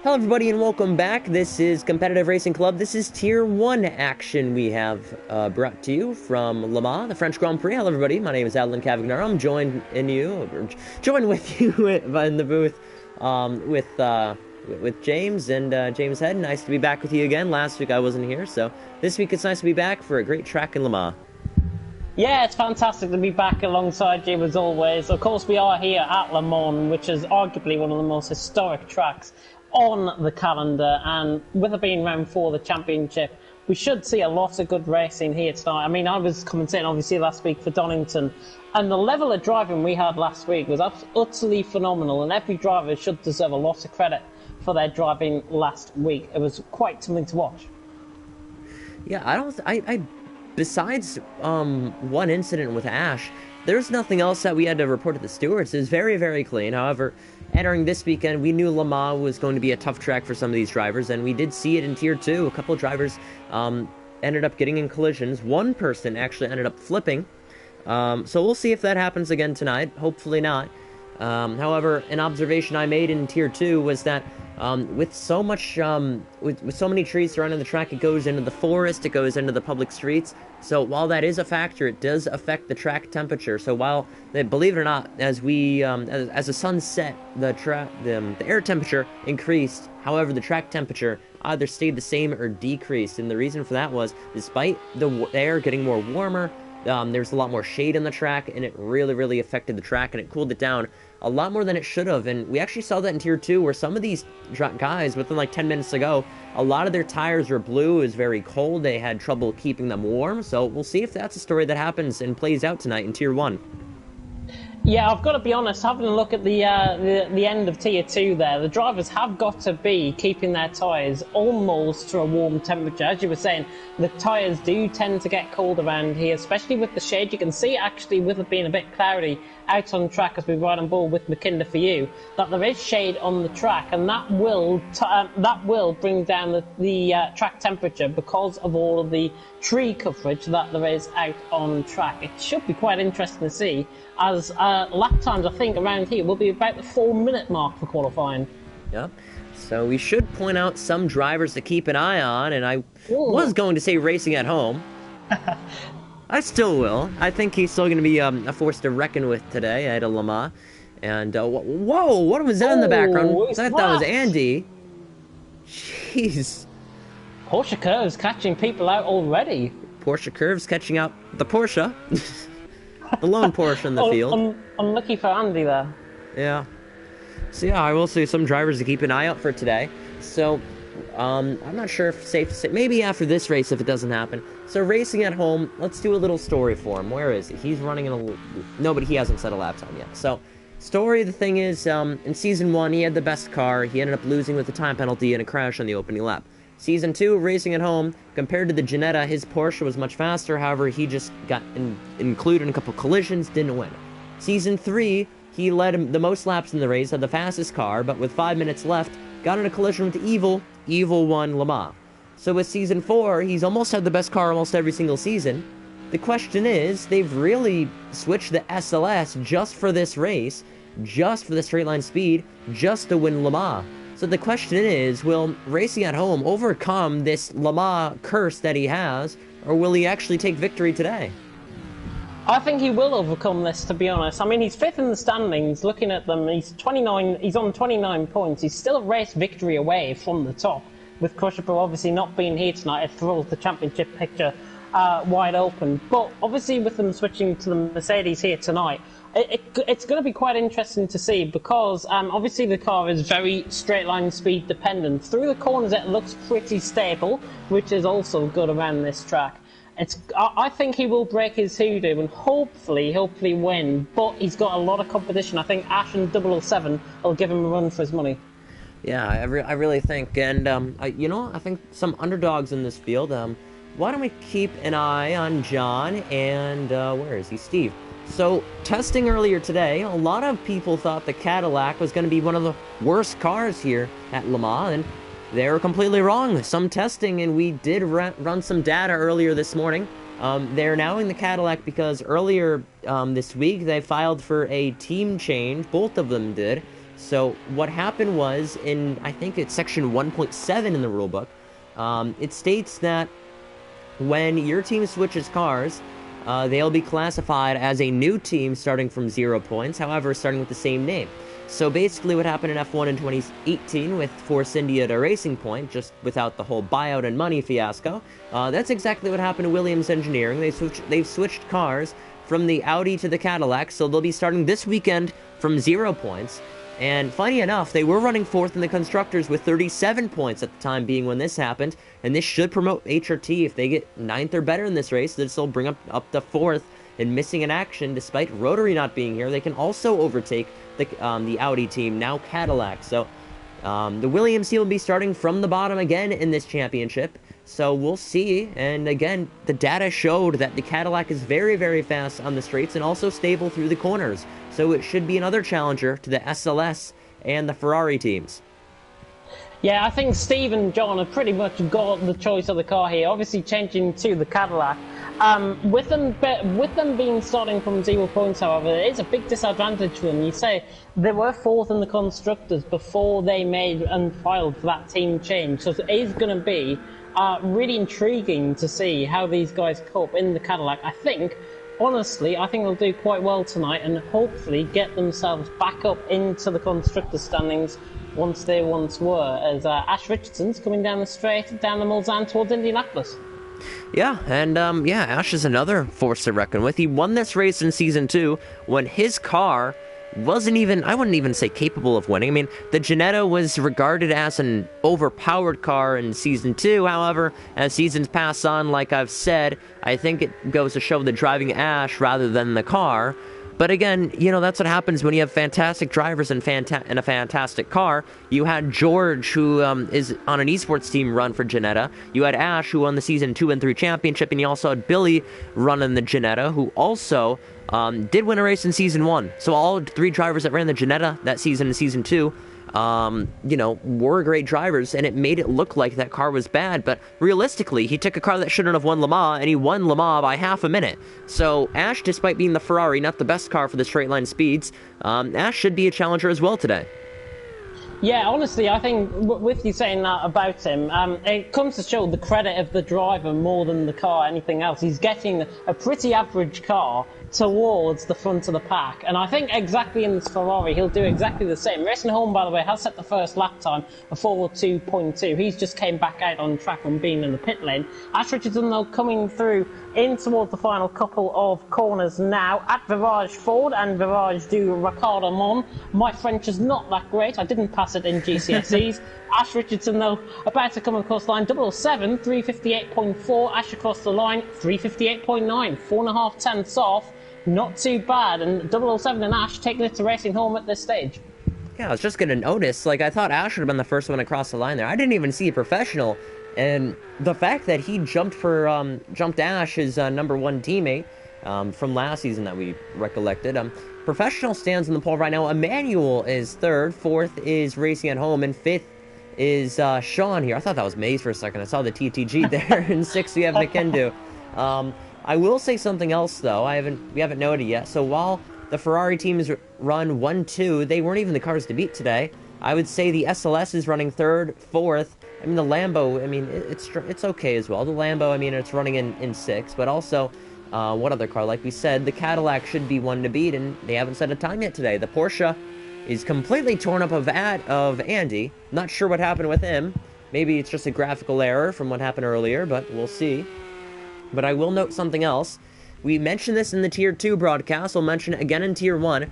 Hello everybody and welcome back. This is Competitive Racing Club. This is Tier 1 action we have brought to you from Le Mans, the French Grand Prix. Hello everybody, my name is Adeline Cavagnaro. I'm joined with you in the booth with James and James Head. Nice to be back with you again. Last week I wasn't here, so this week it's nice to be back for a great track in Le Mans. Yeah, it's fantastic to be back alongside you as always. Of course, we are here at Le Mans, which is arguably one of the most historic tracks on the calendar, and with it being round 4 of the championship, we should see a lot of good racing here tonight. I mean, I was commentating obviously last week for Donington, and the level of driving we had last week was utterly phenomenal, and every driver should deserve a lot of credit for their driving last week. It was quite something to watch. Yeah, besides one incident with Ash, there's nothing else that we had to report to the stewards. It was very, very clean. However, entering this weekend, we knew Le Mans was going to be a tough track for some of these drivers, and we did see it in Tier 2. A couple of drivers ended up getting in collisions. One person actually ended up flipping. So we'll see if that happens again tonight. Hopefully not. However, an observation I made in Tier 2 was that with so much, with so many trees surrounding the track, it goes into the forest, it goes into the public streets. So while that is a factor, it does affect the track temperature. So while, believe it or not, as the sun set, the air temperature increased. However, the track temperature either stayed the same or decreased. And the reason for that was, despite the air getting more warmer, there's a lot more shade on the track, and it really, really affected the track, and it cooled it down a lot more than it should have. And we actually saw that in Tier 2, where some of these guys, within like 10 minutes to go, a lot of their tires were blue. It was very cold. They had trouble keeping them warm. So we'll see if that's a story that happens and plays out tonight in Tier 1. Yeah, I've got to be honest, having a look at the end of Tier 2 there, the drivers have got to be keeping their tyres almost to a warm temperature. As you were saying, the tyres do tend to get cold around here, especially with the shade. You can see actually with it being a bit cloudy out on track as we ride on board with McKinder for you, that there is shade on the track, and that will bring down the track temperature because of all of the tree coverage that there is out on track. It should be quite interesting to see, as lap times I think around here will be about the 4-minute mark for qualifying. Yep. So we should point out some drivers to keep an eye on, and I was going to say racing at home. I still will. I think he's still going to be a force to reckon with today at Le Mans. And, whoa, what was that in the background? I thought that was Andy. Jeez. Porsche Curves catching people out already. Porsche Curves catching out the Porsche. The lone Porsche in the field. Unlucky for Andy there. Yeah. So yeah, I will say some drivers to keep an eye out for today. So, I'm not sure if it's safe to say, maybe after this race if it doesn't happen. So racing at home, let's do a little story for him. Where is he? He's running no, but he hasn't set a lap time yet. So, story, the thing is, in Season 1, he had the best car. He ended up losing with a time penalty and a crash on the opening lap. Season 2, racing at home, compared to the Ginetta, his Porsche was much faster. However, he just got included in a couple collisions, didn't win. Season 3, he led the most laps in the race, had the fastest car, but with 5 minutes left, got in a collision with Evil. Evil won Le Mans. So with Season 4, he's almost had the best car almost every single season. The question is, they've really switched the SLS just for this race, just for the straight line speed, just to win Le Mans. So the question is, will racing at home overcome this Le Mans curse that he has, or will he actually take victory today? I think he will overcome this, to be honest. I mean, he's 5th in the standings, looking at them. He's on 29 points. He's still a race victory away from the top. With Crusher obviously not being here tonight, it throws the championship picture wide open. But obviously with them switching to the Mercedes here tonight, it's going to be quite interesting to see, because obviously the car is very straight line speed dependent. Through the corners it looks pretty stable, which is also good around this track. I think he will break his hoodoo and hopefully win, but he's got a lot of competition. I think Ash and 007 will give him a run for his money. Yeah, I really think, and you know, I think some underdogs in this field. Why don't we keep an eye on John and where is he? Steve. So testing earlier today, a lot of people thought the Cadillac was going to be one of the worst cars here at Le Mans, and they were completely wrong. Some testing, and we did run some data earlier this morning. They're now in the Cadillac because earlier this week they filed for a team change. Both of them did. So what happened was, in I think it's section 1.7 in the rulebook, it states that when your team switches cars, they'll be classified as a new team starting from 0 points, however, starting with the same name. So basically what happened in F1 in 2018 with Force India to Racing Point, just without the whole buyout and money fiasco, that's exactly what happened to Williams Engineering. They've switched cars from the Audi to the Cadillac, so they'll be starting this weekend from 0 points. And funny enough, they were running 4th in the Constructors with 37 points at the time being when this happened, and this should promote HRT. If they get 9th or better in this race, this will bring up to 4th and missing in action. Despite Rotary not being here, they can also overtake the Audi team, now Cadillac. So the Williams team will be starting from the bottom again in this championship. So we'll see. And again, the data showed that the Cadillac is very, very fast on the straights and also stable through the corners. So it should be another challenger to the SLS and the Ferrari teams. Yeah, I think Steve and John have pretty much got the choice of the car here, obviously changing to the Cadillac. With them being starting from 0 points, however, it is a big disadvantage for them. You say they were 4th in the Constructors before they made and filed for that team change, so it is going to be really intriguing to see how these guys cope in the Cadillac. Honestly, I think they'll do quite well tonight and hopefully get themselves back up into the Constructor standings once they once were, as Ash Richardson's coming down the straight, down the Mulsanne towards Indianapolis. Yeah, and Ash is another force to reckon with. He won this race in Season 2 when his car wasn't even, I wouldn't even say capable of winning. I mean, the Ginetta was regarded as an overpowered car in Season 2. However, as seasons pass on, like I've said, I think it goes to show the driving Ash rather than the car. But again, that's what happens when you have fantastic drivers and a fantastic car. You had George, who is on an esports team, run for Ginetta. You had Ash, who won the Season 2 and 3 championship, and you also had Billy running the Ginetta, who also did win a race in Season 1. So all 3 drivers that ran the Ginetta that season in Season 2, were great drivers, and it made it look like that car was bad. But realistically, he took a car that shouldn't have won Le Mans, and he won Le Mans by half a minute. So Ash, despite being the Ferrari, not the best car for the straight line speeds, Ash should be a challenger as well today. Yeah, honestly, I think with you saying that about him, it comes to show the credit of the driver more than the car, anything else. He's getting a pretty average car towards the front of the pack, and I think exactly in this Ferrari he'll do exactly the same. Racing Home, by the way, has set the first lap time of 4:2.2. He's just came back out on track on being in the pit lane. Ash Richardson, though, coming through in towards the final couple of corners now at Virage Ford and Virage du Ricard Amon. My French is not that great, I didn't pass it in GCSEs. Ash Richardson, though, about to come across the line. 007, 358.4. Ash across the line, 358.9. 4.5 tenths off. Not too bad. And 007 and Ash taking it to Racing Home at this stage. Yeah, I was just going to notice, I thought Ash would have been the first one across the line there. I didn't even see a professional. And the fact that he jumped Ash, his number 1 teammate, from last season that we recollected. Professional stands in the poll right now. Emmanuel is 3rd, 4th is Racing at Home, and 5th is Sean here. I thought that was Maze for a second. I saw the TTG there. And 6th we have Nikendu. I will say something else though. We haven't noted yet. So while the Ferrari teams run 1-2, they weren't even the cars to beat today. I would say the SLS is running 3rd, 4th. I mean, the Lambo, it's okay as well. The Lambo, it's running in 6th, but also, what other car? Like we said, the Cadillac should be one to beat, and they haven't set a time yet today. The Porsche is completely torn up of Andy. Not sure what happened with him. Maybe it's just a graphical error from what happened earlier, but we'll see. But I will note something else. We mentioned this in the Tier 2 broadcast. We'll mention it again in Tier 1.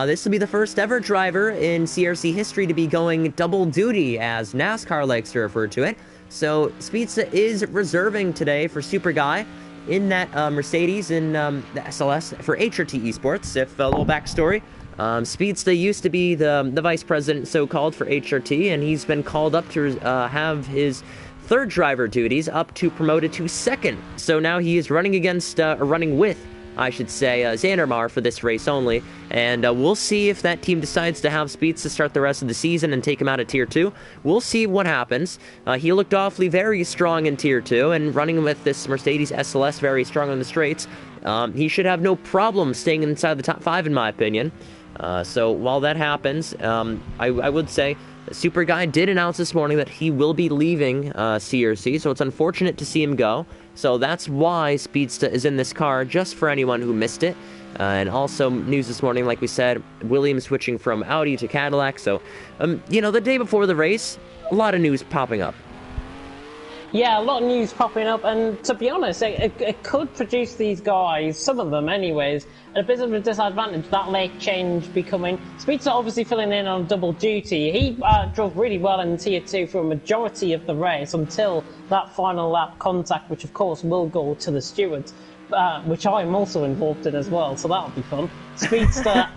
This will be the first ever driver in CRC history to be going double duty, as NASCAR likes to refer to it. So Spiezza is reserving today for Super Guy in that Mercedes in the SLS for HRT Esports. If a little backstory, Spiezza used to be the vice president, so-called, for HRT, and he's been called up to have his 3rd driver duties up to promoted to 2nd. So now he is running with, I should say, Zandermar for this race only, and we'll see if that team decides to have Spiezza start the rest of the season and take him out of Tier 2. We'll see what happens. He looked awfully very strong in Tier 2, and running with this Mercedes SLS very strong on the straights, he should have no problem staying inside the top 5, in my opinion. So while that happens, I would say Super Guy did announce this morning that he will be leaving CRC, so it's unfortunate to see him go. So that's why Speedsta is in this car, just for anyone who missed it. And also news this morning, like we said, Williams switching from Audi to Cadillac. So, you know, the day before the race, a lot of news popping up. Yeah, a lot of news popping up, and to be honest, it could produce these guys, some of them anyways, at a bit of a disadvantage, that late change becoming... Speedster obviously filling in on double duty. He drove really well in Tier 2 for a majority of the race until that final lap contact, which of course will go to the stewards. Which I'm also involved in as well, so that'll be fun. Speedster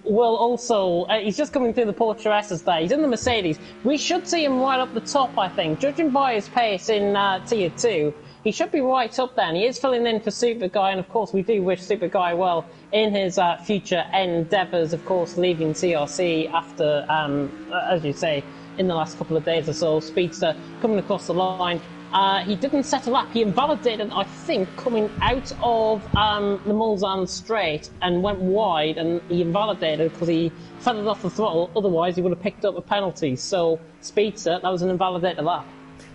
will also... he's just coming through the Portuesses there. He's in the Mercedes. We should see him right up the top, I think. Judging by his pace in Tier 2, he should be right up there. And he is filling in for Super Guy, and of course we do wish Super Guy well in his future endeavours, of course, leaving CRC after, as you say, in the last couple of days or so. Speedster coming across the line. He didn't set a lap. He invalidated, I think, coming out of the Mulsanne straight and went wide, and he invalidated because he feathered off the throttle. Otherwise, he would have picked up a penalty. So, Speedster, that was an invalidated lap.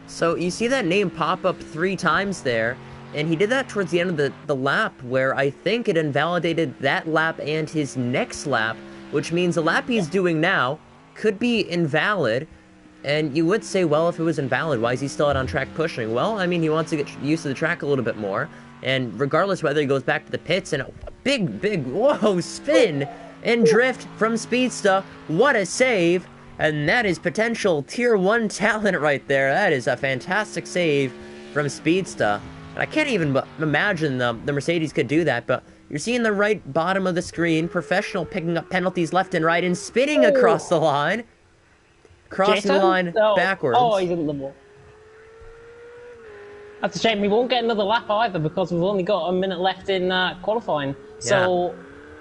So, you see that name pop up 3 times there, and he did that towards the end of the lap, where I think it invalidated that lap and his next lap, which means the lap he's doing now could be invalid. And you would say, well, if it was invalid, why is he still out on track pushing? Well, I mean, he wants to get used to the track a little bit more. And regardless whether he goes back to the pits and a big, whoa, spin and drift from Speedsta. What a save. And that is potential Tier 1 talent right there. That is a fantastic save from Speedsta. And I can't even imagine the Mercedes could do that, but you're seeing the right bottom of the screen. Professional picking up penalties left and right and spinning across the line. Crossing the line backwards. Oh, he's in the wall. That's a shame. We won't get another lap either because we've only got a minute left in qualifying. So,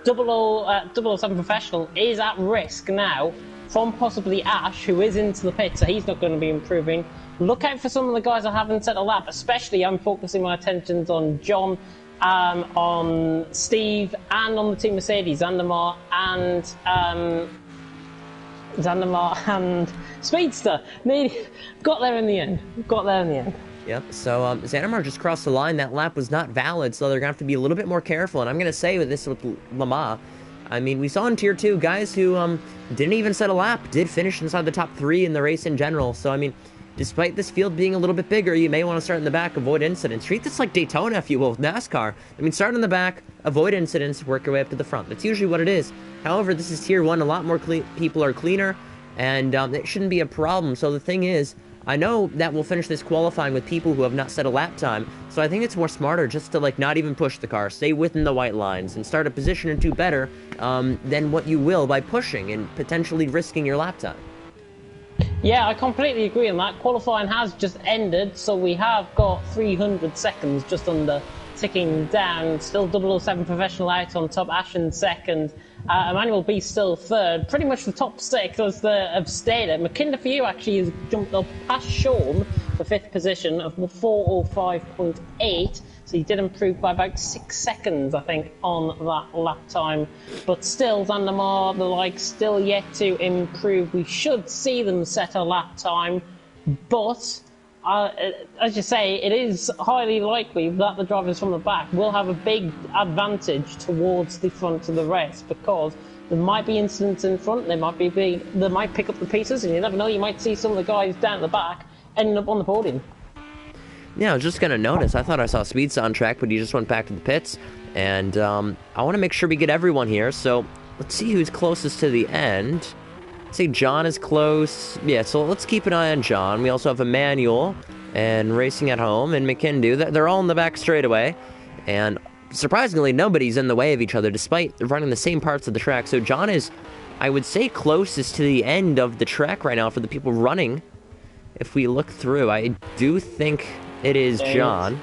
007 Professional is at risk now from possibly Ash, who is into the pit, so he's not going to be improving. Look out for some of the guys that haven't set a lap, especially I'm focusing my attentions on John, on Steve, and on the Team Mercedes, Zandamar and Speedster. Got there in the end. Yep, so Zandamar just crossed the line. That lap was not valid, so they're going to have to be a little bit more careful. And I'm going to say with this with Lamar, I mean, we saw in Tier 2 guys who didn't even set a lap, did finish inside the top 3 in the race in general. So, I mean, despite this field being a little bit bigger, you may want to start in the back, avoid incidents. Treat this like Daytona, if you will, with NASCAR. I mean, start in the back, avoid incidents, work your way up to the front. That's usually what it is. However, this is Tier 1. A lot more people are cleaner, and it shouldn't be a problem. So the thing is, I know that we'll finish this qualifying with people who have not set a lap time, so I think it's more smarter just to, like, not even push the car, stay within the white lines, and start a position or two better than what you will by pushing and potentially risking your lap time. Yeah, I completely agree on that. Qualifying has just ended, so we have got 300 seconds just under ticking down. Still 007 Professional out on top, Ash in second. Emmanuel B still third. Pretty much the top 6 as have stayed it. McKinder for you actually has jumped up past Sean for 5th position of 4:05.8. So he did improve by about 6 seconds, I think, on that lap time. But still, Zandamar, the like, still yet to improve. We should see them set a lap time. But, as you say, it is highly likely that the drivers from the back will have a big advantage towards the front of the race, because there might be incidents in front, they might pick up the pieces, and you never know, you might see some of the guys down at the back ending up on the podium. Yeah, I was just going to notice, I thought I saw Speedsta on track, but he just went back to the pits, and I want to make sure we get everyone here, so let's see who's closest to the end. Let's see, John is close. Yeah, so let's keep an eye on John. We also have Emmanuel and Racing at Home and McKindu. They're all in the back straightaway, and surprisingly, nobody's in the way of each other, despite running the same parts of the track. So John is, I would say, closest to the end of the track right now for the people running. If we look through, I do think it is John.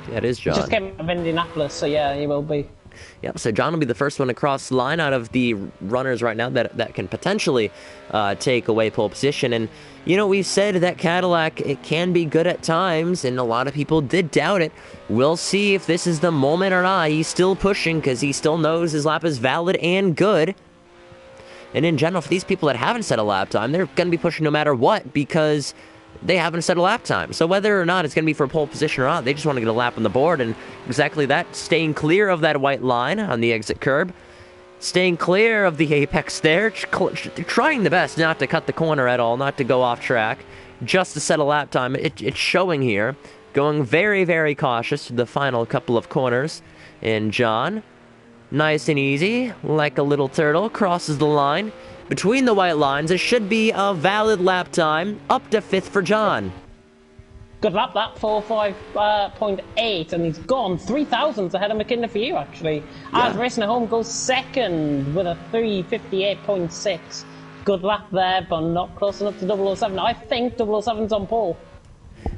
Yeah, it is John. He just came out of Indianapolis, so yeah, he will be. Yep, so John will be the first one to cross the line out of the runners right now that can potentially take away pole position. And, you know, we've said that Cadillac, it can be good at times, and a lot of people did doubt it. We'll see if this is the moment or not. He's still pushing because he still knows his lap is valid and good. And in general, for these people that haven't set a lap time, they're going to be pushing no matter what because they haven't set a lap time. So whether or not it's going to be for pole position or not, they just want to get a lap on the board. And exactly that, staying clear of that white line on the exit curb, staying clear of the apex there, trying the best not to cut the corner at all, not to go off track, just to set a lap time. It's showing here, going very, very cautious to the final couple of corners. And John, nice and easy, like a little turtle, crosses the line. Between the white lines, it should be a valid lap time, up to 5th for John. Good lap, that 4.5.8, and he's gone 3,000 ahead of McKinnon for you, actually. Yeah. As Racing at Home goes second with a 3:58.6. Good lap there, but not close enough to 007. I think 007's on pole.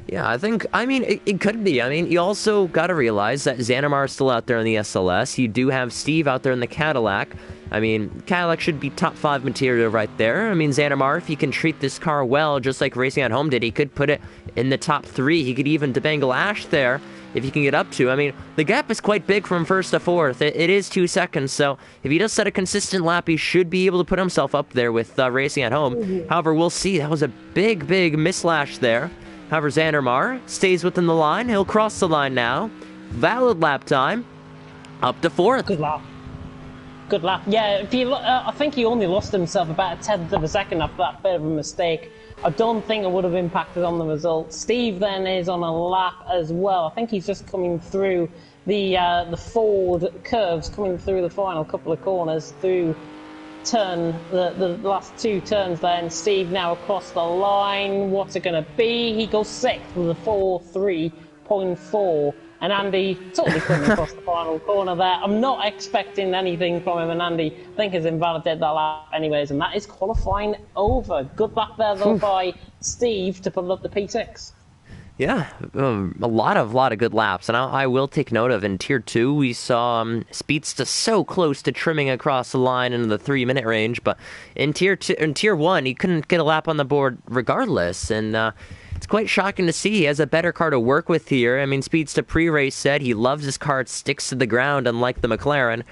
Yeah, I mean, it could be. I mean, you also got to realize that Xanamar is still out there in the SLS. You do have Steve out there in the Cadillac. I mean, Cadillac should be top 5 material right there. I mean, Xanamar, if he can treat this car well, just like Racing at Home did, he could put it in the top 3. He could even debangle Ash there if he can get up to. I mean, the gap is quite big from 1st to 4th. It is 2 seconds, so if he does set a consistent lap, he should be able to put himself up there with Racing at Home. However, we'll see. That was a big, big mislash there. However, Xanamar stays within the line. He'll cross the line now. Valid lap time. Up to 4th. Good lap. Good lap. Yeah, if you, I think he only lost himself about a tenth of a second after that bit of a mistake. I don't think it would have impacted on the result. Steve then is on a lap as well. I think he's just coming through the forward curves, coming through the final couple of corners, through the last 2 turns there, and Steve now across the line. What's it going to be? He goes 6th with a 4.3.4. And Andy totally couldn't across the final corner there. I'm not expecting anything from him, and Andy, I think, has invalidated that lap anyways, and that is qualifying over. Good lap there, though, by Steve to put up the P6. Yeah, a lot of good laps, and I will take note of in Tier 2, we saw Speedsta so close to trimming across the line into the 3-minute range, but in Tier 1, he couldn't get a lap on the board regardless, and it's quite shocking to see. He has a better car to work with here. I mean, Speedsta pre-race said he loves his car. It sticks to the ground, unlike the McLaren.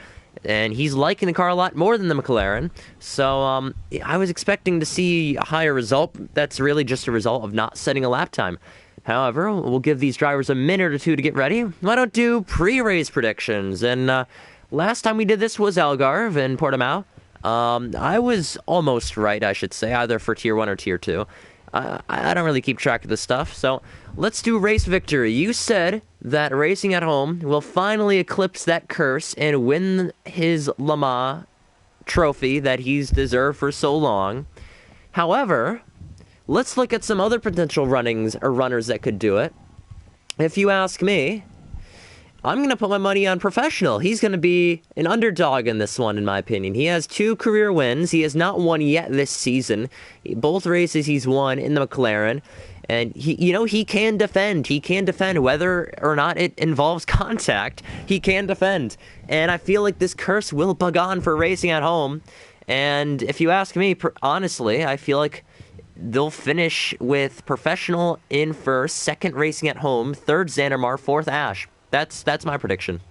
And he's liking the car a lot more than the McLaren. So I was expecting to see a higher result. That's really just a result of not setting a lap time. However, we'll give these drivers a minute or two to get ready. Why don't do pre-race predictions? And last time we did this was Algarve in Portimao. I was almost right, I should say, either for Tier 1 or Tier 2. I don't really keep track of this stuff, so let's do race victory. You said that Racing at Home will finally eclipse that curse and win his Le Mans trophy that he's deserved for so long. However, let's look at some other potential runners that could do it. If you ask me, I'm going to put my money on Professional. He's going to be an underdog in this one, in my opinion. He has 2 career wins. He has not won yet this season. Both races he's won in the McLaren. And, he can defend. He can defend whether or not it involves contact. He can defend. And I feel like this curse will bug on for Racing at Home. And if you ask me, honestly, I feel like they'll finish with Professional in first, second Racing at Home, third Xanamar, fourth Ash. That's my prediction.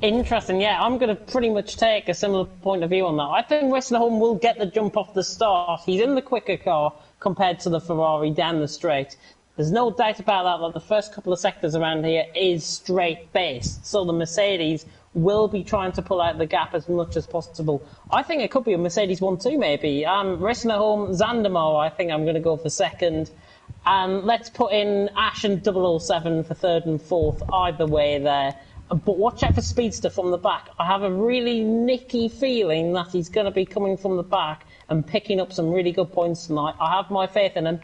Interesting, yeah. I'm going to pretty much take a similar point of view on that. I think Racing at Home will get the jump off the start. He's in the quicker car compared to the Ferrari down the straight. There's no doubt about that the first couple of sectors around here is straight-based. So the Mercedes will be trying to pull out the gap as much as possible. I think it could be a Mercedes 1-2 maybe. Racing at Home, Zandamar, I think I'm going to go for second. Let's put in Ash and 007 for third and fourth, either way there. But watch out for Speedster from the back. I have a really nicky feeling that he's going to be coming from the back and picking up some really good points tonight. I have my faith in him.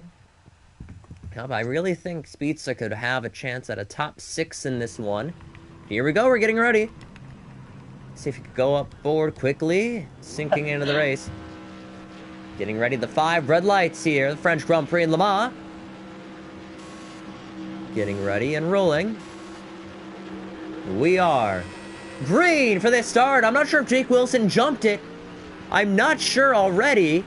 I really think Speedster could have a chance at a top 6 in this one. Here we go, we're getting ready. See if he could go up forward quickly, sinking into the race. Getting ready, the 5 red lights here, the French Grand Prix in Le Mans. Getting ready and rolling. We are green for this start. I'm not sure if Jake Wilson jumped it. I'm not sure already.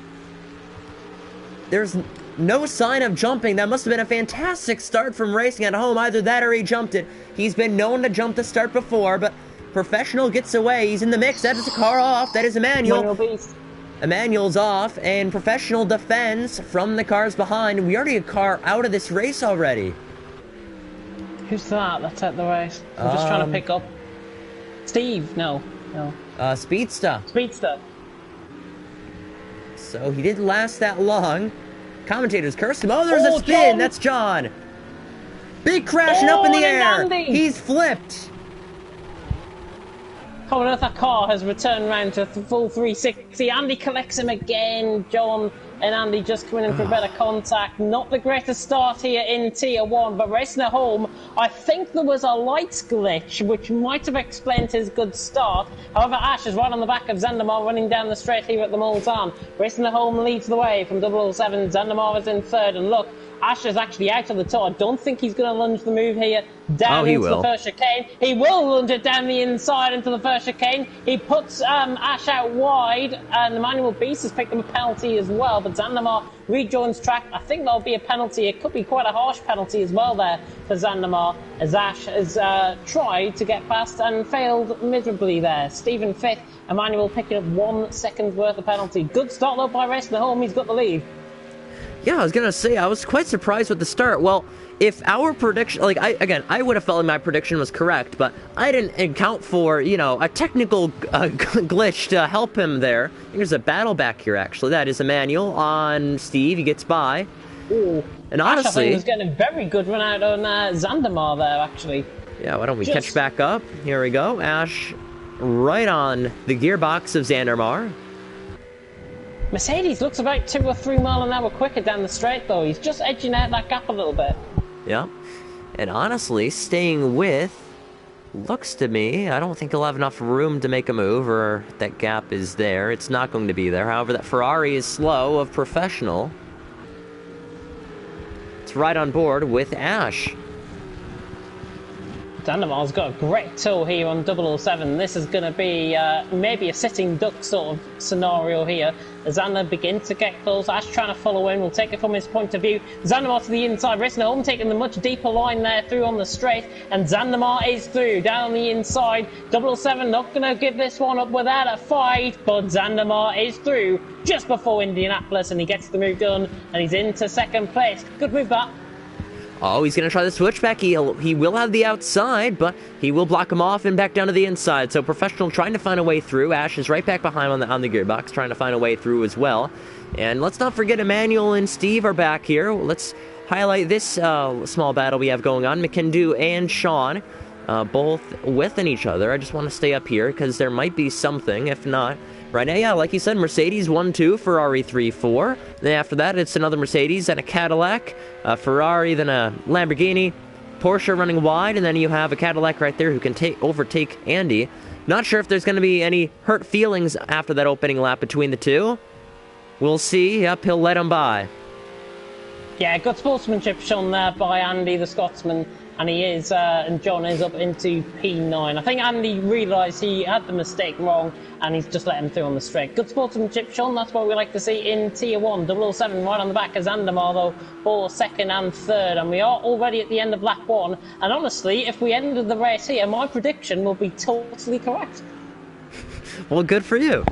There's no sign of jumping. That must have been a fantastic start from racing at home. Either that or he jumped it. He's been known to jump the start before, but Professional gets away. He's in the mix. That is a car off. That is Emmanuel. Emmanuel's off, and Professional defends from the cars behind. We already have a car out of this race already. Who's that? That's at the race. I'm just trying to pick up. Steve? No. Speedster. Speedster. So he didn't last that long. Commentators cursed him. Oh, there's a spin. John. That's John. Big crashing up in the air. Andy. He's flipped. Coming out, that car has returned round to full 360. Andy collects him again. John and Andy just coming in for better contact. Not the greatest start here in Tier 1, but racing at home, I think there was a lights glitch, which might have explained his good start. However, Ash is right on the back of Zandamar, running down the straight here at the Multan. Racing at home leads the way from 007. Zandamar is in third, and look, Ash is actually out of the toe. I don't think he's going to lunge the move here down into the first chicane. He will lunge it down the inside into the first chicane. He puts Ash out wide, and Emmanuel Beast has picked up a penalty as well, but Zandamar rejoins track. I think that'll be a penalty. It could be quite a harsh penalty as well there for Zandamar, as Ash has tried to get past and failed miserably there. Stephen fifth, Emmanuel picking up 1 second worth of penalty. Good start though by racing at home. He's got the lead. Yeah, I was going to say, I was quite surprised with the start. Well, if our prediction, I would have felt like my prediction was correct, but I didn't account for, a technical glitch to help him there. I think there's a battle back here, actually. That is Emmanuel on Steve. He gets by. Ooh. And honestly, Ash, I think was getting a very good run out on Zandamar there, actually. Yeah, why don't we catch back up? Here we go. Ash right on the gearbox of Zandamar. Mercedes looks about 2 or 3 miles an hour quicker down the straight, though. He's just edging out that gap a little bit. Yeah. And honestly, staying with looks to me, I don't think he'll have enough room to make a move, or that gap is there. It's not going to be there. However, that Ferrari is slow of Professional. It's right on board with Ash. Zandamar's got a great toe here on 007. This is going to be maybe a sitting duck sort of scenario here. As Zander begins to get close, Ash trying to follow in. We'll take it from his point of view. Zandamar to the inside, racing home, taking the much deeper line there through on the straight. And Zandamar is through, down on the inside. 007 not going to give this one up without a fight, but Zandamar is through just before Indianapolis, and he gets the move done, and he's into second place. Good move that. Oh, he's going to try the switchback. He will have the outside, but he will block him off and back down to the inside. So Professional trying to find a way through. Ash is right back behind on the gearbox, trying to find a way through as well. And let's not forget Emmanuel and Steve are back here. Let's highlight this small battle we have going on. McKindu and Sean, both within each other. I just want to stay up here because there might be something. If not, right now, yeah, like you said, Mercedes 1-2, Ferrari 3-4. Then after that, it's another Mercedes and a Cadillac, a Ferrari, then a Lamborghini, Porsche running wide, and then you have a Cadillac right there who can overtake Andy. Not sure if there's going to be any hurt feelings after that opening lap between the two. We'll see. Yep, he'll let him by. Yeah, good sportsmanship shown there by Andy, the Scotsman. And he is, and John is up into P9. I think Andy realised he had the mistake wrong, and he's just let him through on the straight. Good sportsmanship, Sean. That's what we like to see in Tier 1. 007 right on the back of Zandamar, though, for second and third. And we are already at the end of lap 1. And honestly, if we ended the race here, my prediction will be totally correct. Well, good for you.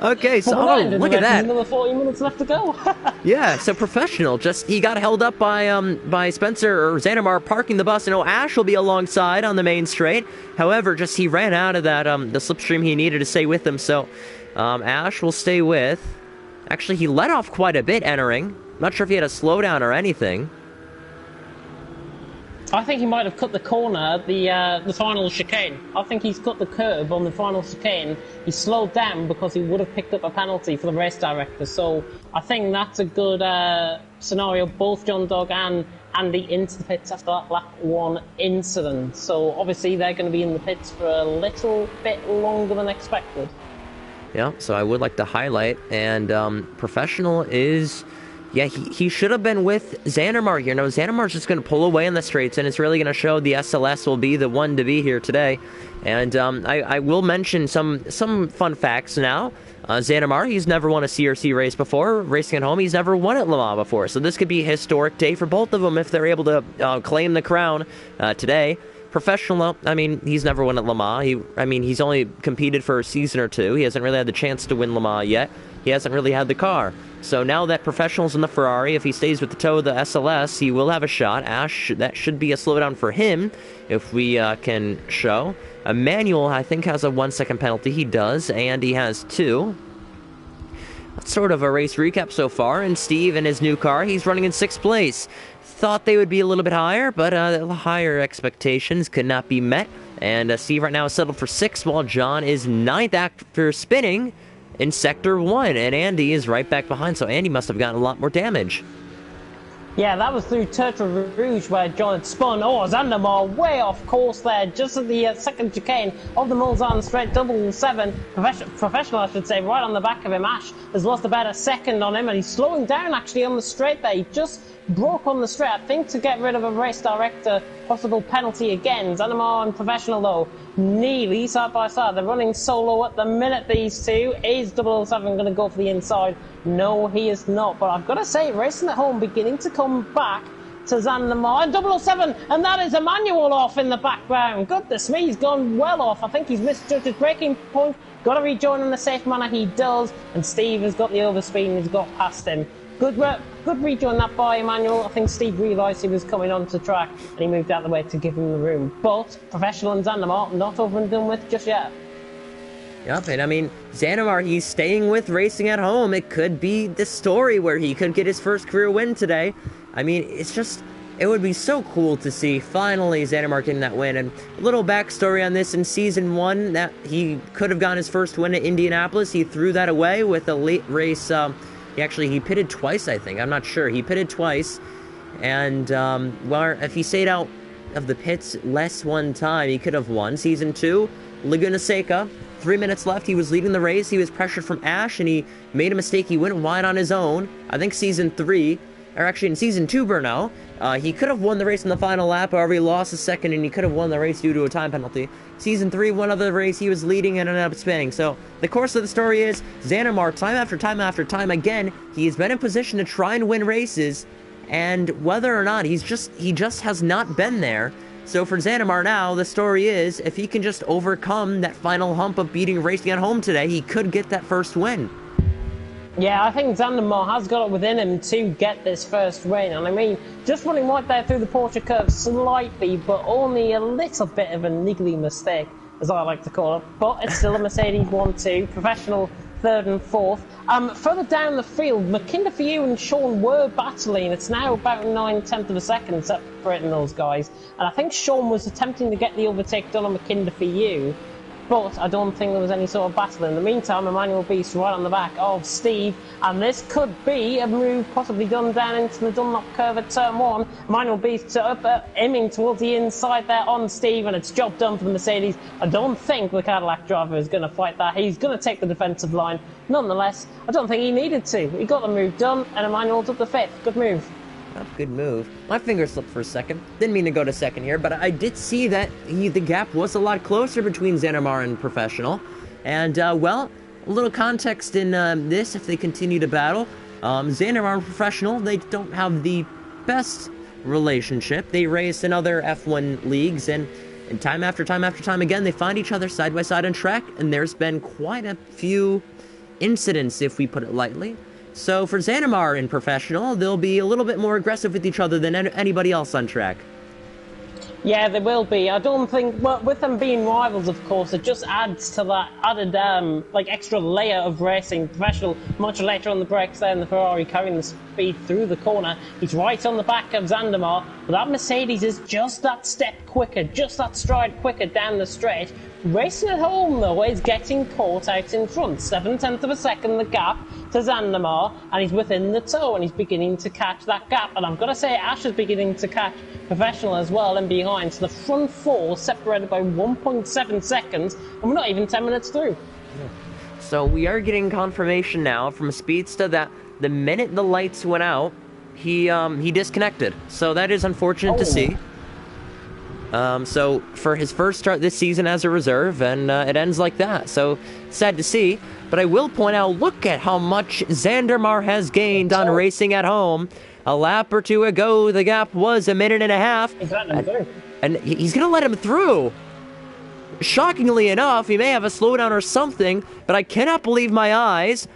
Okay, so look at that. Another 40 minutes left to go. Yeah, so Professional he got held up by Spencer or Zandamar parking the bus. And Ash will be alongside on the main straight. However, he ran out of that the slipstream he needed to stay with him. So Ash will stay with. Actually, he let off quite a bit entering. Not sure if he had a slowdown or anything. I think he might have cut the corner, the final chicane. I think he's cut the curb on the final chicane. He slowed down because he would have picked up a penalty for the race director. So I think that's a good scenario. Both John Dog and Andy into the pits after that lap 1 incident. So obviously they're going to be in the pits for a little bit longer than expected. Yeah, so I would like to highlight, and Professional is... Yeah, he should have been with Xandermar here. No, Xandermar's just going to pull away in the straights, and it's really going to show the SLS will be the one to be here today. And I will mention some fun facts now. Xandermar, he's never won a CRC race before. Racing at home, he's never won at Le Mans before. So this could be a historic day for both of them if they're able to claim the crown today. Professional, I mean, he's never won at Le Mans. He's only competed for a season or two. He hasn't really had the chance to win Le Mans yet. He hasn't really had the car. So now that Professional's in the Ferrari, if he stays with the toe of the SLS, he will have a shot. Ash, that should be a slowdown for him, if we can show. Emmanuel, I think, has a 1-second penalty. He does, and he has 2. That's sort of a race recap so far, and Steve in his new car, he's running in 6th place. Thought they would be a little bit higher, but higher expectations could not be met. And Steve right now is settled for 6th, while John is 9th after spinning in Sector 1, and Andy is right back behind, so Andy must have gotten a lot more damage. Yeah, that was through Turtle Rouge where John had spun. Oh, Xandermar way off course there, just at the second chicane of the Mulsanne straight, 777. Professional, I should say, right on the back of him. Ash has lost about a second on him, and he's slowing down actually on the straight there. He just broke on the straight, I think, to get rid of a race director possible penalty again. Xandermar and Professional, though, nearly side by side. They're running solo at the minute, these two. Is 007 going to go for the inside? No, he is not. But I've got to say, Racing at Home beginning to come back to Xandermar. And 007, and that is Emmanuel off in the background. Goodness me, he's gone well off. I think he's misjudged his braking point. Got to rejoin in a safe manner, he does. And Steve has got the overspeed and he's got past him. Good rejoin that by Emmanuel. I think Steve realised he was coming onto track and he moved out of the way to give him the room. But Professional and Xandermar not over and done with just yet. Yep, and I mean, Xandermar, he's staying with Racing at Home. It could be the story where he could get his first career win today. I mean, it would be so cool to see finally Xandermar getting that win. And a little backstory on this: in Season 1, that he could have gotten his first win at Indianapolis. He threw that away with a late race. He pitted twice, I think. I'm not sure. He pitted twice. And, if he stayed out of the pits less one time, he could have won. Season 2, Laguna Seca, 3 minutes left. He was leading the race. He was pressured from Ash, and he made a mistake. He went wide on his own. I think Season 3, or actually in Season 2, Brno, he could have won the race in the final lap. However, he lost a second, and he could have won the race due to a time penalty. Season 3, one other race, he was leading and ended up spinning. So the course of the story is Xandermar, time after time after time again, he has been in position to try and win races, and whether or not he just has not been there. So for Xandermar now, the story is, if he can just overcome that final hump of beating Racing at Home today, he could get that first win. Yeah, I think Xandermar has got it within him to get this first win. And I mean, just running right there through the Porsche curve slightly, but only a little bit of a niggly mistake, as I like to call it. But it's still a Mercedes 1-2, Professional 3rd and 4th. Further down the field, McKinder for you and Sean were battling. It's now about 9/10 of a second separating those guys. And I think Sean was attempting to get the overtake done on McKinder for you, but I don't think there was any sort of battle. In the meantime, Emmanuel Beast right on the back of Steve, and this could be a move possibly done down into the Dunlop curve at turn 1. Emmanuel Beast aiming towards the inside there on Steve, and it's job done for the Mercedes. I don't think the Cadillac driver is going to fight that. He's going to take the defensive line. Nonetheless, I don't think he needed to. He got the move done, and Emmanuel took the 5th. Good move. Good move. My finger slipped for a second. Didn't mean to go to second here, but I did see that the gap was a lot closer between Xandermar and Professional. And, a little context in this, if they continue to battle. Xandermar and Professional, they don't have the best relationship. They race in other F1 leagues, and time after time after time again, they find each other side by side on track, and there's been quite a few incidents, if we put it lightly. So for Xandermar and Professional, they'll be a little bit more aggressive with each other than anybody else on track. Yeah, they will be. I don't think, well, with them being rivals, of course, it just adds to that added, extra layer of racing. Professional, much later on the brakes there in the Ferrari, carrying the speed through the corner. He's right on the back of Xandermar, but that Mercedes is just that step quicker, just that stride quicker down the straight. Racing at Home, though, is getting caught out in front. 7/10 of a second, the gap to Xandermar, and he's within the toe, and he's beginning to catch that gap. And I've got to say, Ash is beginning to catch Professional as well and behind. So the front four separated by 1.7 seconds, and we're not even 10 minutes through. So we are getting confirmation now from Speedsta that the minute the lights went out, he disconnected. So that is unfortunate to see. So for his first start this season as a reserve, and it ends like that. So sad to see. But I will point out, look at how much Zandermar has gained on racing at home. A lap or two ago, the gap was 1.5 minutes. He's letting him through. And he's going to let him through. Shockingly enough, he may have a slowdown or something, but I cannot believe my eyes.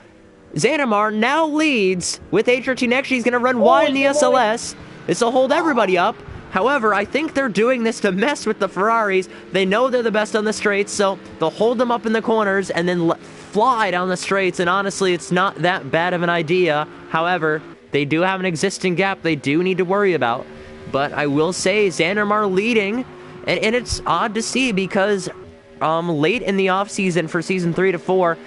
Zandermar now leads with HRT next. He's going to run wide in the SLS. This will hold everybody up. However, I think they're doing this to mess with the Ferraris. They know they're the best on the straights, so they'll hold them up in the corners and then fly down the straights, and honestly, it's not that bad of an idea. However, they do have an existing gap they do need to worry about. But I will say, Zandermar leading, and it's odd to see because late in the offseason for Season 3 to 4,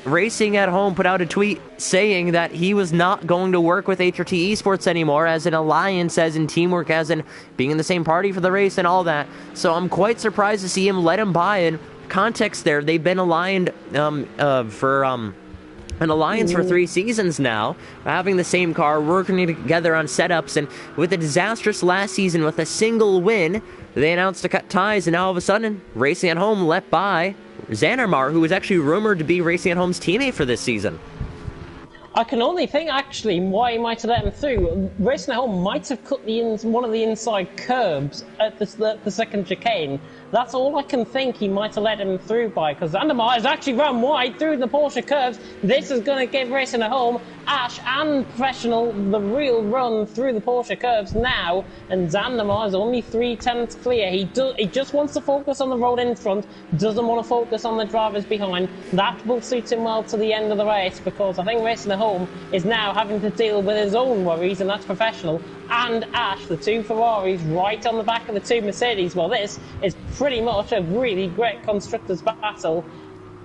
Racing at Home put out a tweet saying that he was not going to work with HRT Esports anymore, as an alliance, as in teamwork, as in being in the same party for the race and all that. So I'm quite surprised to see him let him by. And context there, they've been aligned for an alliance for 3 seasons now, having the same car, working together on setups, and with a disastrous last season with a single win, they announced to cut ties, and now all of a sudden, Racing at Home let by Zandermar, who was actually rumored to be Racing at Home's teammate for this season. I can only think, actually, why he might have let him through. Racing at Home might have cut one of the inside curbs at the second chicane. That's all I can think he might have let him through by, because Zandermar has actually run wide through the Porsche curves. This is going to give Racing at Home, Ash and Professional, the real run through the Porsche curves now, and Zandermar is only 3/10 clear. He just wants to focus on the road in front, doesn't want to focus on the drivers behind. That will suit him well to the end of the race, because I think Racing at Home is now having to deal with his own worries, and that's Professional and Ash, the 2 Ferraris right on the back of the 2 Mercedes. Well, this is pretty much a really great constructors battle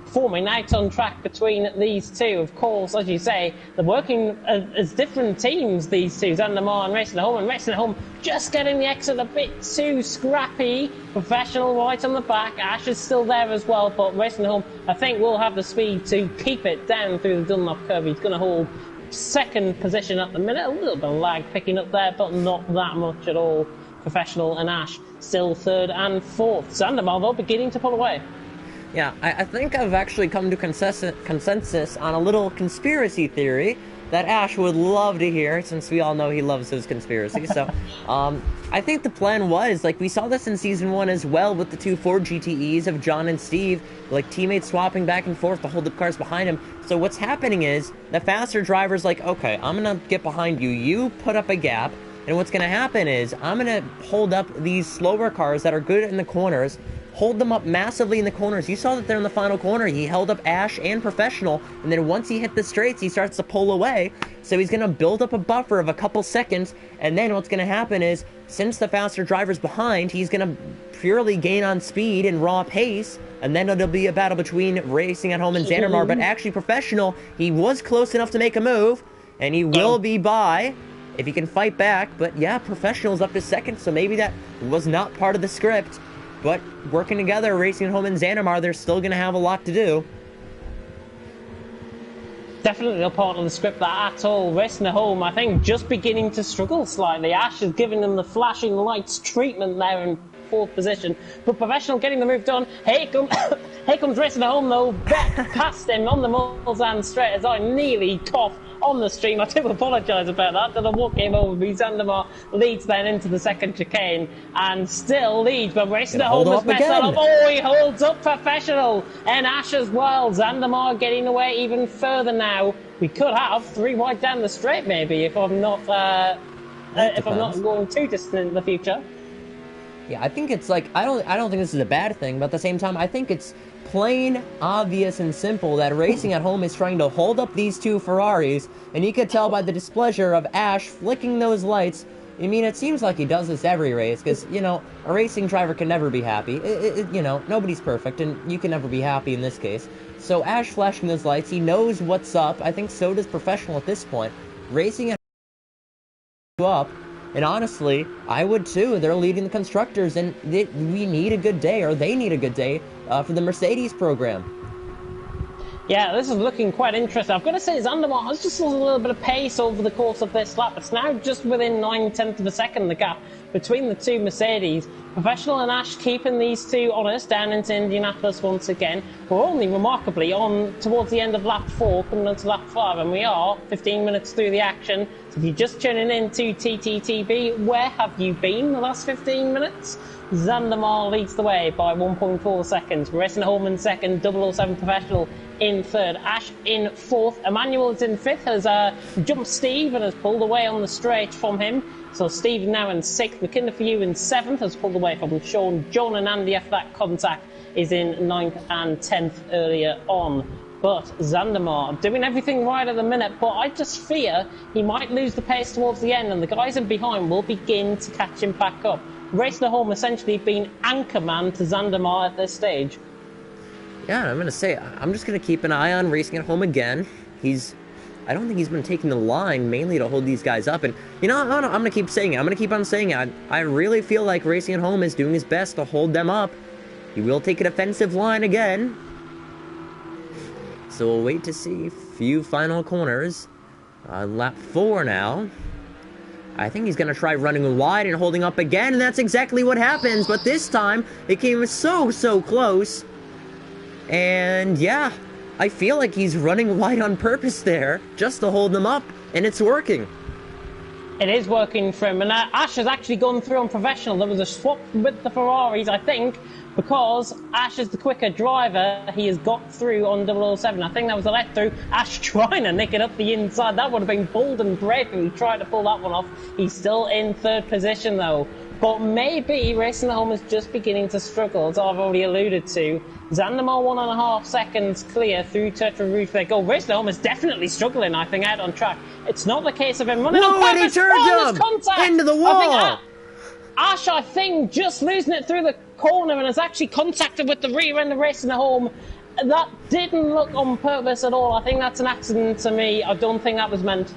forming out on track between these two. Of course, as you say, they're working as different teams, these two, Zandermar and Racing at Home, and Racing at Home just getting the exit a bit too scrappy. Professional right on the back, Ash is still there as well, but Racing at Home, I think, will have the speed to keep it down through the Dunlop curve. He's going to hold second position at the minute, a little bit of lag picking up there, but not that much at all. Professional and Ash still 3rd and 4th. Zandermar, though, beginning to pull away. Yeah, I think I've actually come to consensus on a little conspiracy theory that Ash would love to hear, since we all know he loves his conspiracy. So, I think the plan was, like, we saw this in Season 1 as well with the 2 Ford GTEs of John and Steve, like, teammates swapping back and forth to hold up cars behind him. So what's happening is, the faster driver's like, okay, I'm gonna get behind you, you put up a gap, and what's gonna happen is, I'm gonna hold up these slower cars that are good in the corners, hold them up massively in the corners. You saw that there in the final corner, he held up Ash and Professional, and then once he hit the straights, he starts to pull away. So he's going to build up a buffer of a couple seconds, and then what's going to happen is, since the faster driver's behind, he's going to purely gain on speed and raw pace, and then it'll be a battle between Racing at Home and Zandermar, but actually Professional, he was close enough to make a move, and he will be by if he can fight back, but yeah, Professional's up to second, so maybe that was not part of the script. But working together, Racing at Home and Zandermar, they're still going to have a lot to do. Definitely not part of the script that at all. Racing at Home, I think, just beginning to struggle slightly. Ash is giving them the flashing lights treatment there in 4th position. But Professional getting the move done. Here comes Racing at Home, though. Back past him on the Mulsanne straight as I nearly coughed on the stream. I do apologise about that. Then I walk him over. Zandermar leads then into the second chicane and still leads, but Racing at Home has messed that up. Oh, he holds up Professional and Ash as well. Zandermar getting away even further now. We could have 3 wide down the straight, maybe, if I'm not going too distant in the future. Yeah, I think it's like, I don't think this is a bad thing, but at the same time, I think it's plain, obvious, and simple that Racing at Home is trying to hold up these 2 Ferraris, and you could tell by the displeasure of Ash flicking those lights. I mean, it seems like he does this every race, because, you know, a racing driver can never be happy. You know, nobody's perfect, and you can never be happy in this case. So Ash flashing those lights, he knows what's up. I think so does Professional at this point. Racing at Home up, and honestly, I would too. They're leading the constructors, and we need a good day, or they need a good day, for the Mercedes program. Yeah, this is looking quite interesting. I've got to say, Zandamar has just lost a little bit of pace over the course of this lap. It's now just within 9/10 of a second, the gap between the two Mercedes. Professional and Ash keeping these two honest down into Indianapolis once again. We're only remarkably on towards the end of lap 4, coming on to lap 5, and we are 15 minutes through the action. So if you're just tuning in to TTTV, where have you been the last 15 minutes? Zandamar leads the way by 1.4 seconds. Racing home in second, 007 Professional in third. Ash in fourth. Emmanuel is in fifth, has jumped Steve and has pulled away on the straight from him. So Steve now in sixth. McKinder for you in seventh, has pulled away from Sean. John and Andy after that contact is in ninth and 10th earlier on. But Zandamar doing everything right at the minute, but I just fear he might lose the pace towards the end and the guys in behind will begin to catch him back up. Racing home essentially being anchorman to Zandamar at this stage. Yeah, I'm going to say, I'm just going to keep an eye on Racing at Home again. I don't think he's been taking the line mainly to hold these guys up. And, you know, I'm going to keep saying it. I'm going to keep on saying it. I really feel like Racing at Home is doing his best to hold them up. He will take a defensive line again. So we'll wait to see a few final corners. Lap 4 now. I think he's going to try running wide and holding up again, and that's exactly what happens. But this time, it came so close. And yeah, I feel like he's running wide on purpose there, just to hold them up, and it's working. It is working for him, and Ash has actually gone through on Professional. There was a swap with the Ferraris, I think, because Ash is the quicker driver. He has got through on 007. I think that was a let through. Ash trying to nick it up the inside. That would have been bold and brave if he tried to pull that one off. He's still in third position, though. But maybe Racing at Home is just beginning to struggle, as I've already alluded to. Zandamar 1.5 seconds clear through Turtle Rouge. They go. Racing at Home is definitely struggling, I think, out on track. It's not the case of him running on purpose. And he turned him into the wall. Ash, I think, just losing it through the corner and has actually contacted with the rear end of Racing at Home. That didn't look on purpose at all. I think that's an accident to me. I don't think that was meant.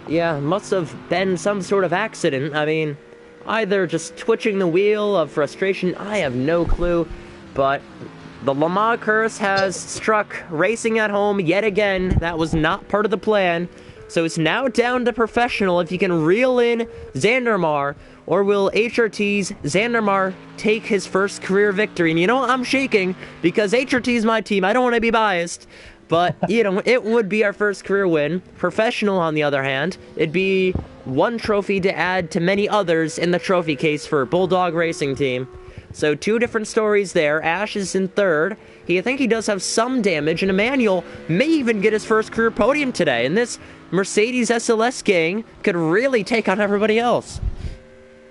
Yeah, must have been some sort of accident. I mean, either just twitching the wheel of frustration, I have no clue. But the Le Mans curse has struck Racing at Home yet again. That was not part of the plan. So it's now down to Professional if you can reel in Zandamar, or will HRT's Zandamar take his first career victory? And you know, I'm shaking because HRT is my team. I don't want to be biased, but you know, it would be our first career win. Professional, on the other hand, it'd be one trophy to add to many others in the trophy case for Bulldog Racing Team. So two different stories there. Ash is in third. I think he does have some damage, and Emmanuel may even get his first career podium today. And this Mercedes SLS gang could really take on everybody else.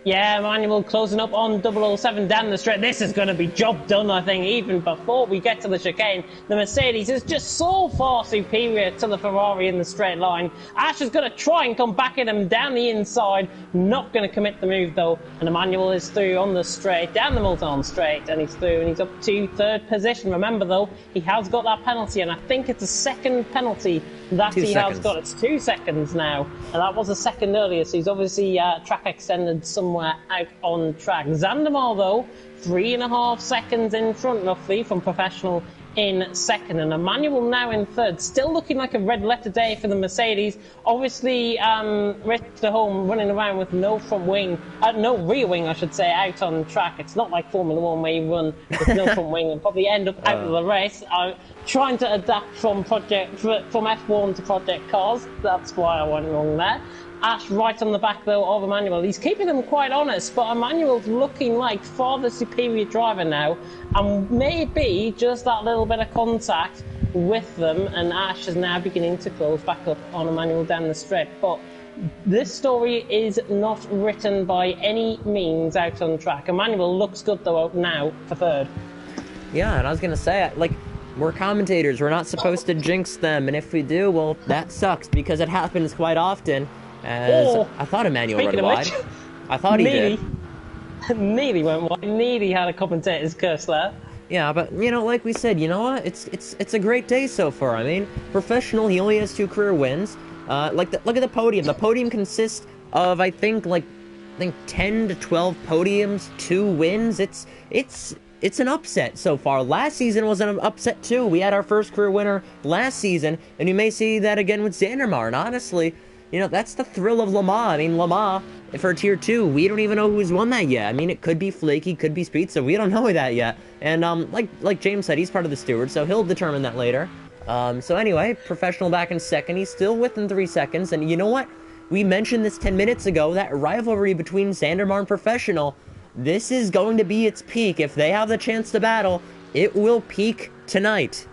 Yeah, Emmanuel closing up on 007 down the straight. This is going to be job done, I think, even before we get to the chicane. The Mercedes is just so far superior to the Ferrari in the straight line. Ash is going to try and come back at him down the inside. Not going to commit the move, though. And Emmanuel is through on the straight, down the Multon straight, and he's through, and he's up to third position. Remember, though, he has got that penalty, and I think it's a second penalty that he has got. It's 2 seconds now, and that was a second earlier, so he's obviously track extended somewhere out on track. Zandamar, though, 3.5 seconds in front, roughly, from Professional in second, and Emmanuel now in third. Still looking like a red letter day for the Mercedes. Obviously, Racing at Home running around with no front wing, no rear wing, I should say, out on track. It's not like Formula One where you run with no front wing and probably end up out of the race. Trying to adapt from F1 to Project Cars. That's why I went wrong there. Ash right on the back, though, of Emmanuel. He's keeping them quite honest, but Emmanuel's looking like far the superior driver now, and maybe just that little bit of contact with them, and Ash is now beginning to close back up on Emmanuel down the straight. But this story is not written by any means out on track. Emmanuel looks good, though, now for third. Yeah, and I was going to say, like, we're commentators. We're not supposed to jinx them, and if we do, well, that sucks, because it happens quite often. As I thought Emmanuel went wide. I thought he did. Nearly went wide. Nearly had a commentator's curse there. Yeah, but, you know, like we said, you know what? It's a great day so far. I mean, Professional, he only has 2 career wins. Look at the podium. The podium consists of, I think 10 to 12 podiums, 2 wins. It's it's an upset so far. Last season was an upset too. We had our first career winner last season, and you may see that again with Xandermar. And honestly, you know, that's the thrill of Le Mans. I mean, Le Mans, for Tier 2, we don't even know who's won that yet. I mean, it could be Flaky, could be Speed, so we don't know that yet. And, like James said, he's part of the steward, so he'll determine that later. So anyway, Professional back in second. He's still within 3 seconds, and you know what? We mentioned this 10 minutes ago, that rivalry between Xandermar and Professional. This is going to be its peak. If they have the chance to battle, it will peak tonight.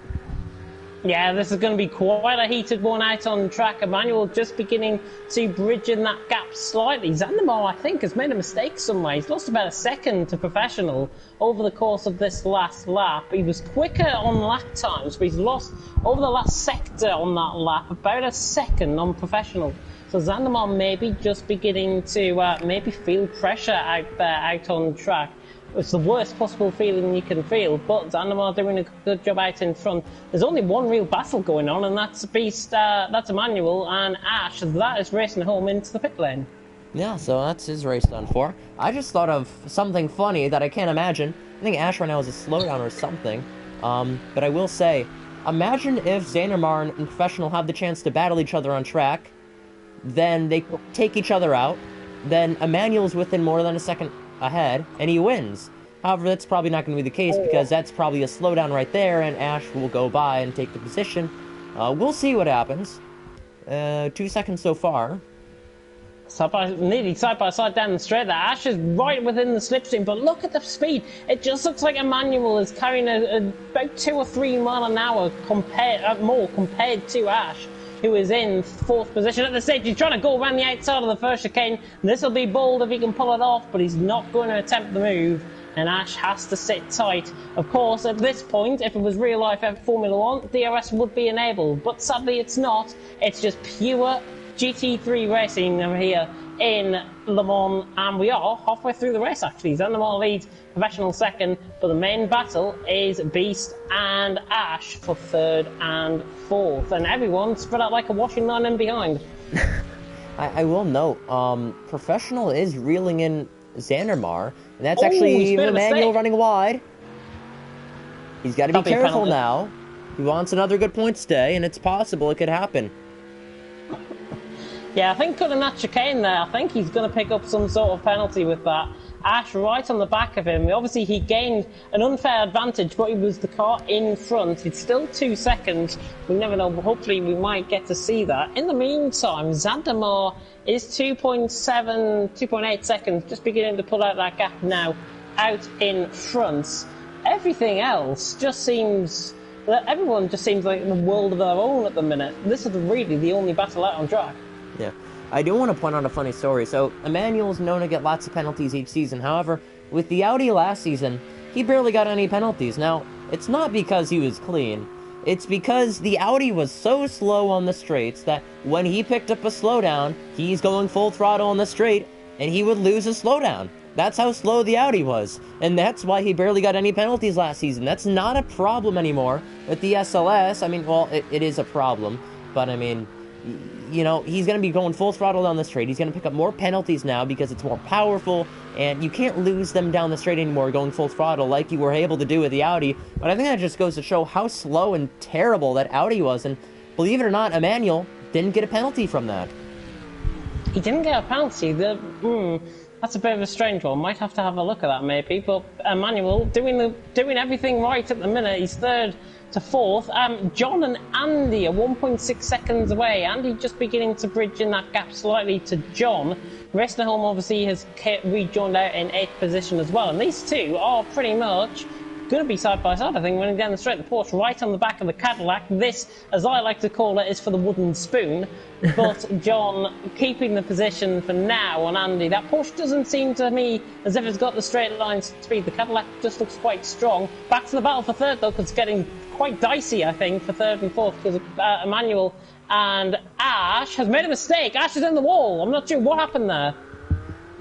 Yeah, this is going to be quite a heated one out on track. Emmanuel just beginning to bridge in that gap slightly. Xandermar, I think, has made a mistake somewhere. He's lost about a second to Professional over the course of this last lap. He was quicker on lap times, but he's lost over the last sector on that lap about a second on Professional. So Xandermar maybe just beginning to maybe feel pressure out there, out on track. It's the worst possible feeling you can feel, but Xandermar doing a good job out in front. There's only one real battle going on, and that's that's Emmanuel and Ash. That is racing home into the pit lane. Yeah, so that's his race done for. I just thought of something funny that I can't imagine. I think Ash right now is a slowdown or something. But I will say, imagine if Xandermar and Professional have the chance to battle each other on track, then they take each other out, then Emmanuel's within more than a second ahead, and he wins. However, that's probably not going to be the case, because that's probably a slowdown right there, and Ash will go by and take the position. We'll see what happens. 2 seconds so far. Nearly side by side down the straight there. Ash is right within the slipstream, but look at the speed. It just looks like Emmanuel is carrying about 2 or 3 miles an hour compared to Ash, who is in 4th position at the stage. He's trying to go around the outside of the first chicane. This will be bold if he can pull it off, but he's not going to attempt the move, and Ash has to sit tight. Of course, at this point, if it was real-life Formula 1, DRS would be enabled, but sadly it's not. It's just pure GT3 racing over here in Le Mans, and we are halfway through the race actually. Xandermar leads, Professional second, but the main battle is Beast and Ash for 3rd and 4th, and everyone spread out like a washing line in behind. I will note, Professional is reeling in Xandermar, and that's actually Emmanuel running wide. He's got to be careful now. He wants another good point stay, and it's possible it could happen. Yeah, I think cutting that chicane there, I think he's going to pick up some sort of penalty with that. Ash right on the back of him. Obviously, he gained an unfair advantage, but he was the car in front. It's still 2 seconds. We never know. Hopefully, we might get to see that. In the meantime, Xandermar is 2.8 seconds, just beginning to pull out that gap now, out in front. Everything else just seems... Everyone just seems like in a world of their own at the minute. This is really the only battle out on track. Yeah. I do want to point out a funny story. So, Emmanuel's known to get lots of penalties each season. However, with the Audi last season, he barely got any penalties. Now, it's not because he was clean. It's because the Audi was so slow on the straights that when he picked up a slowdown, he's going full throttle on the straight, and he would lose a slowdown. That's how slow the Audi was. And that's why he barely got any penalties last season. That's not a problem anymore with the SLS. I mean, well, it is a problem. But, I mean... You know, he's going to be going full throttle down the straight. He's going to pick up more penalties now because it's more powerful, and you can't lose them down the straight anymore going full throttle like you were able to do with the Audi. But I think that just goes to show how slow and terrible that Audi was, and believe it or not, Emmanuel didn't get a penalty from that. He didn't get a penalty. That's a bit of a strange one. Might have to have a look at that maybe. But Emmanuel doing everything right at the minute. He's 3rd to 4th. John and Andy are 1.6 seconds away. Andy just beginning to bridge in that gap slightly to John. Resterholm obviously has rejoined out in 8th position as well. And these two are pretty much going to be side by side, I think, running down the straight. The Porsche right on the back of the Cadillac. This, as I like to call it, is for the wooden spoon. But John keeping the position for now on Andy. That Porsche doesn't seem to me as if it's got the straight line speed. The Cadillac just looks quite strong. Back to the battle for 3rd, though, because it's getting quite dicey, I think, for 3rd and 4th, because Emmanuel and Ash has made a mistake. Ash is in the wall. I'm not sure what happened there.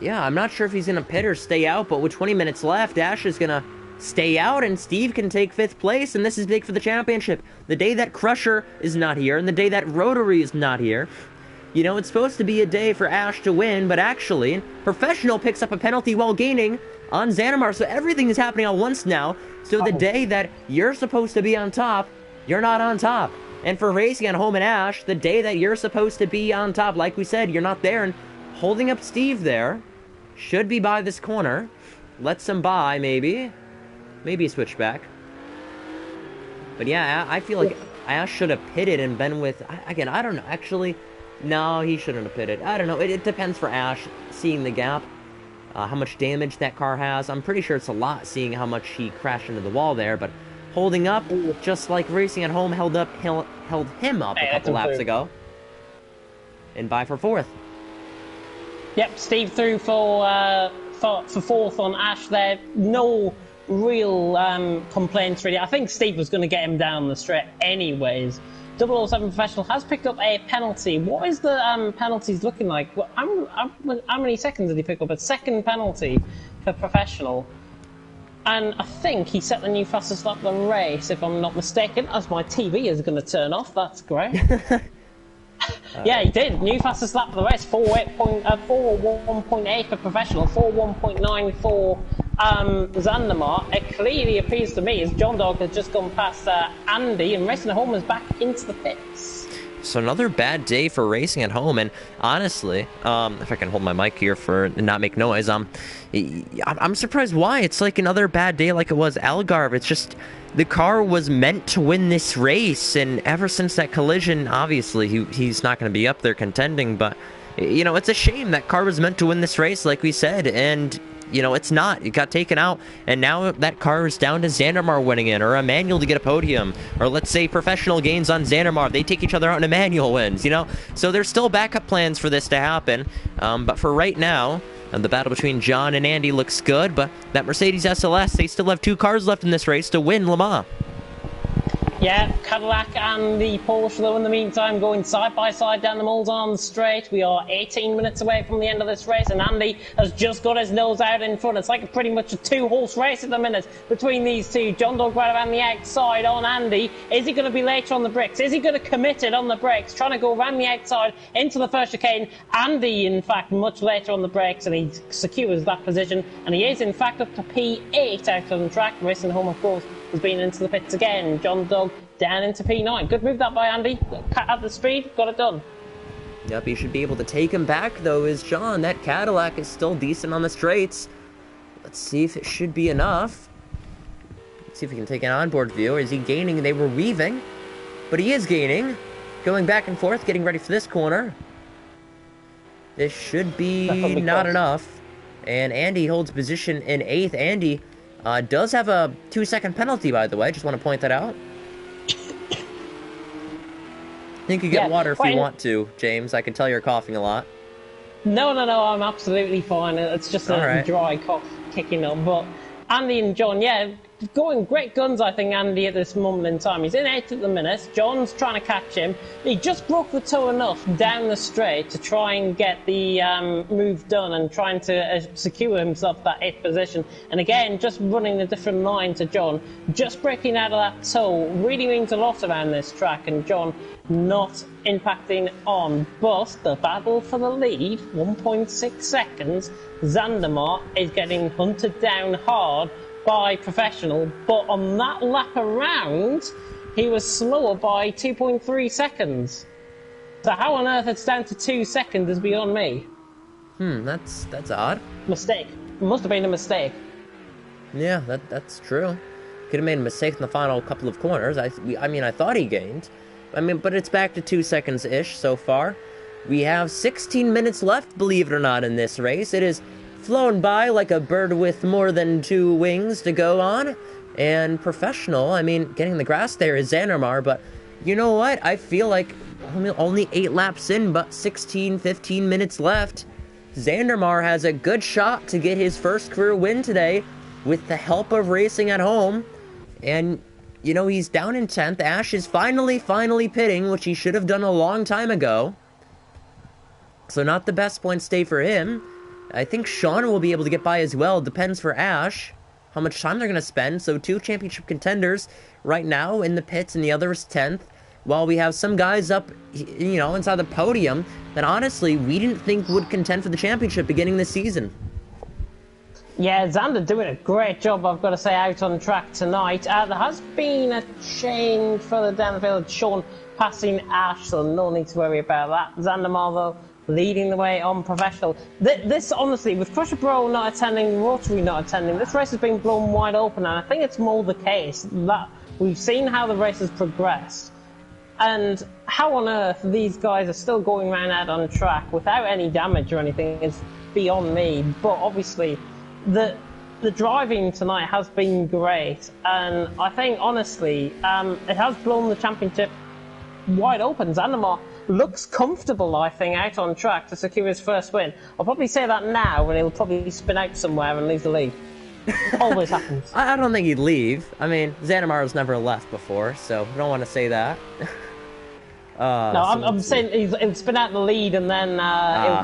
Yeah, I'm not sure if he's going to pit or stay out, but with 20 minutes left, Ash is going to stay out, and Steve can take 5th place, and this is big for the championship. The day that Crusher is not here, and the day that Rotary is not here. You know, it's supposed to be a day for Ash to win, but actually, Professional picks up a penalty while gaining on Xanamar. So everything is happening at once now. So the day that you're supposed to be on top, you're not on top. And for Racing at Home and Ash, the day that you're supposed to be on top, like we said, you're not there. And holding up Steve there, should be by this corner. Lets him by, maybe. Maybe a switchback. But yeah, I feel like Ash should have pitted and been with... Again, I don't know. Actually, no, he shouldn't have pitted. I don't know. It depends for Ash, seeing the gap. How much damage that car has. I'm pretty sure it's a lot, seeing how much he crashed into the wall there. But holding up, just like Racing at Home held him up a couple laps ago. And by for 4th. Yep, Steve through for 4th on Ash there. No real complaints really. I think Steve was going to get him down the straight anyways. 007 Professional has picked up a penalty. What is the penalties looking like? How many seconds did he pick up? A second penalty for Professional. And I think he set the new fastest lap of the race, if I'm not mistaken, as my TV is going to turn off. That's great. Yeah, he did. New fastest lap of the race, 4:1.8 for Professional, 4:1.9 for Zandamar. It clearly appears to me as John Dog has just gone past Andy, and Racing at Home is back into the pits. So another bad day for Racing at Home, and honestly, if I can hold my mic here for not make noise, I'm surprised why. It's like another bad day like it was Algarve. It's just the car was meant to win this race, and ever since that collision, obviously he's not going to be up there contending, but you know, it's a shame. That car was meant to win this race, like we said, and you know, it's not. It got taken out, and now that car is down to Xanamar winning it, or Emmanuel to get a podium, or let's say Professional gains on Xanamar. They take each other out and Emmanuel wins, you know? So there's still backup plans for this to happen, but for right now, the battle between John and Andy looks good, but that Mercedes SLS, they still have 2 cars left in this race to win Le Mans. Yeah, Cadillac and the Porsche, though, in the meantime, going side by side down the Mulsanne straight. We are 18 minutes away from the end of this race, and Andy has just got his nose out in front. It's like pretty much a 2-horse race at the minute between these two. John Dog right around the outside on Andy. Is he going to be later on the brakes? Is he going to commit it on the brakes? Trying to go around the outside into the first chicane. Andy, in fact, much later on the brakes, and he secures that position. And he is, in fact, up to P8 out on the track. Racing Home, of course, has been into the pits again. John Dog down into P9. Good move that by Andy. At the speed, got it done. Yep, he should be able to take him back, though, is John. That Cadillac is still decent on the straights. Let's see if it should be enough. Let's see if we can take an onboard view. Is he gaining? They were weaving, but he is gaining. Going back and forth, getting ready for this corner. This should be not enough. And Andy holds position in 8th. Andy does have a 2-second penalty, by the way. Just want to point that out. You can get water if you want to, James. I can tell you're coughing a lot. No, I'm absolutely fine. It's just a dry cough kicking up. But Andy and John, yeah, going great guns, I think, Andy, at this moment in time. He's in 8th at the minute. John's trying to catch him. He just broke the toe enough down the straight to try and get the move done and trying to secure himself that 8th position. And again, just running a different line to John. Just breaking out of that toe really means a lot around this track. And John not impacting on. But the battle for the lead, 1.6 seconds. Zandamar is getting hunted down hard by Professional, but on that lap around, he was slower by 2.3 seconds. So how on earth it's down to 2 seconds is beyond me. That's odd. Mistake. Must have been a mistake. Yeah, that's true. Could have made a mistake in the final couple of corners. I mean, I thought he gained. I mean, but it's back to 2 seconds-ish so far. We have 16 minutes left, believe it or not, in this race. It is flown by like a bird with more than 2 wings to go on. And Professional, I mean, getting the grass there is Xanamar, but you know what? I feel like only 8 laps in, but 15 minutes left. Xanamar has a good shot to get his first career win today with the help of Racing at Home. And, you know, he's down in 10th. Ash is finally pitting, which he should have done a long time ago. So not the best point stay for him. I think Sean will be able to get by as well. Depends for Ash how much time they're going to spend. So 2 championship contenders right now in the pits, and the other is 10th. While we have some guys up, you know, inside the podium that honestly we didn't think would contend for the championship beginning this season. Yeah, Xander doing a great job, I've got to say, out on track tonight. There has been a change further down the field. Sean passing Ash, so no need to worry about that. Xander Marvel leading the way on professional. This, honestly, with Crusher Bro not attending, Rotary not attending, this race has been blown wide open, and I think it's more the case that we've seen how the race has progressed. And how on earth these guys are still going around out on track without any damage or anything is beyond me. But obviously, the driving tonight has been great, and I think honestly, it has blown the championship wide open. Xandamar looks comfortable, I think, out on track to secure his first win. I'll probably say that now, and he'll probably spin out somewhere and leave the league. Always happens. I don't think he'd leave. I mean, Xandamar's never left before, so I don't want to say that. No, I'm saying he'll spin out the lead, and then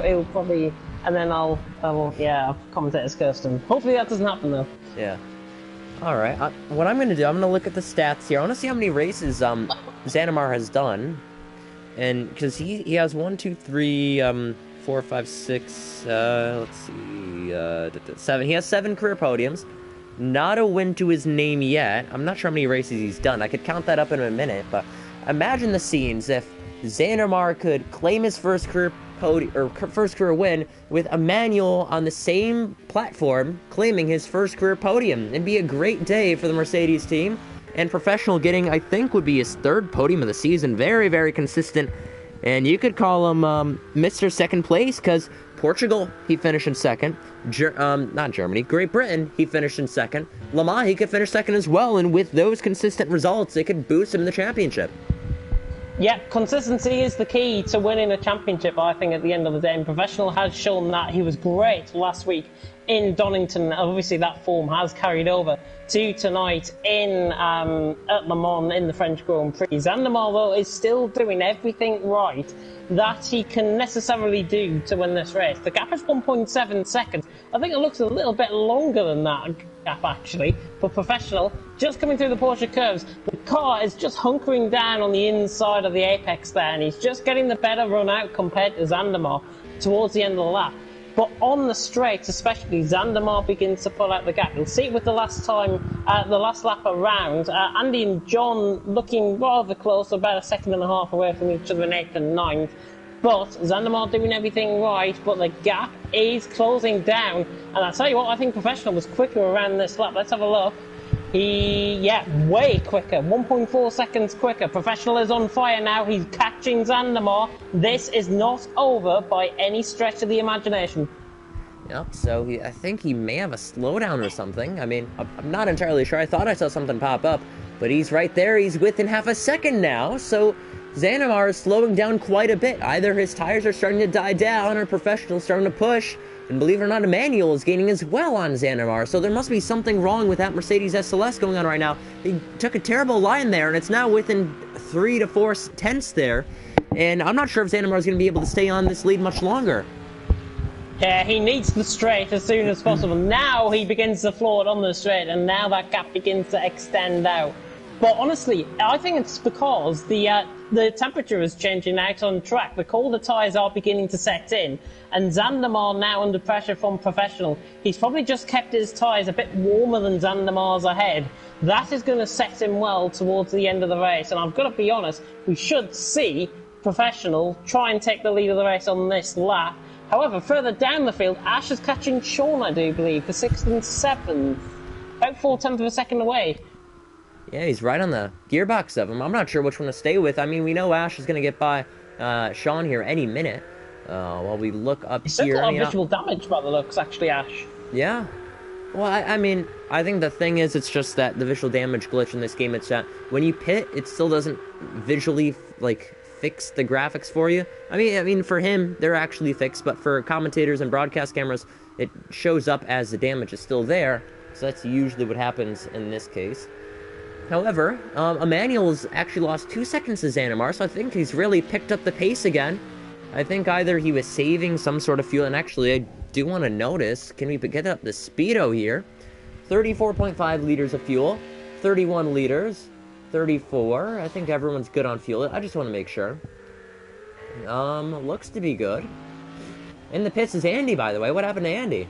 he'll probably, and then I'll commentators cursed him. Hopefully that doesn't happen though. Yeah. All right. What I'm going to do, I'm going to look at the stats here. I want to see how many races Xandamar has done, and because he has 1, 2, 3, 4, 5, 6. Let's see, 7. He has 7 career podiums. Not a win to his name yet. I'm not sure how many races he's done. I could count that up in a minute, but imagine the scenes if Xandamar could claim his first career first career win with Emmanuel on the same platform claiming his first career podium. It'd be a great day for the Mercedes team, and Professional getting, I think, would be his 3rd podium of the season. Very, very consistent, and you could call him Mr. Second Place, because Portugal, he finished in 2nd. Not Germany, Great Britain, he finished in 2nd. Le Mans, he could finish 2nd as well, and with those consistent results, it could boost him in the championship. Yeah, consistency is the key to winning a championship, I think, at the end of the day. And Professional has shown that. He was great last week in Donington. Obviously, that form has carried over to tonight at Le Mans in the French Grand Prix. Xandamar, though, is still doing everything right that he can necessarily do to win this race. The gap is 1.7 seconds. I think it looks a little bit longer than that gap, actually, for Professional. Just coming through the Porsche curves, the car is just hunkering down on the inside of the apex there, and he's just getting the better run out compared to Xandamar towards the end of the lap. But on the straights, especially, Xandamar begins to pull out the gap. You'll see it with the last lap around. Andy and John looking rather close, about 1.5 seconds away from each other in 8th and 9th. But Xandamar doing everything right, but the gap is closing down. And I'll tell you what, I think Professional was quicker around this lap. Let's have a look. Way quicker, 1.4 seconds quicker. Professional is on fire now. He's catching Xandamar. This is not over by any stretch of the imagination. Yep, so I think he may have a slowdown or something. I mean, I'm not entirely sure. I thought I saw something pop up, but he's right there. He's within 0.5 seconds now, so Xandamar is slowing down quite a bit. Either his tires are starting to die down or Professional starting to push. And believe it or not, Emmanuel is gaining as well on Xandamar, so there must be something wrong with that Mercedes SLS going on right now. He took a terrible line there, and it's now within 3 to 4 tenths there. And I'm not sure if Xandamar is going to be able to stay on this lead much longer. Yeah, he needs the straight as soon as possible. Now he begins to float on the straight, and now that gap begins to extend out. But honestly, I think it's because the temperature is changing out on track. The colder tyres are beginning to set in, and Xandamar now under pressure from Professional. He's probably just kept his tyres a bit warmer than Xandamar's ahead. That is going to set him well towards the end of the race, and I've got to be honest, we should see Professional try and take the lead of the race on this lap. However, further down the field, Ash is catching Sean, I do believe, for 6th and 7th. About 4/10 of a second away. Yeah, he's right on the gearbox of him. I'm not sure which one to stay with. I mean, we know Ash is going to get by Sean here any minute. While we look up He's here. He's got a lot of visual damage by the looks, actually, Ash. Yeah. Well, I mean, I think the thing is, it's just that the visual damage glitch in this game, it's that when you pit, it still doesn't visually, fix the graphics for you. I mean, for him, they're actually fixed, but for commentators and broadcast cameras, it shows up as the damage is still there. So that's usually what happens in this case. However, Emmanuel's actually lost 2 seconds to Xandamar, so I think he's really picked up the pace again. I think either he was saving some sort of fuel, and actually I do want to notice, can we get up the speedo here? 34.5 liters of fuel, 31 liters, 34. I think everyone's good on fuel. I just want to make sure. Looks to be good. In the pits is Andy, by the way. What happened to Andy?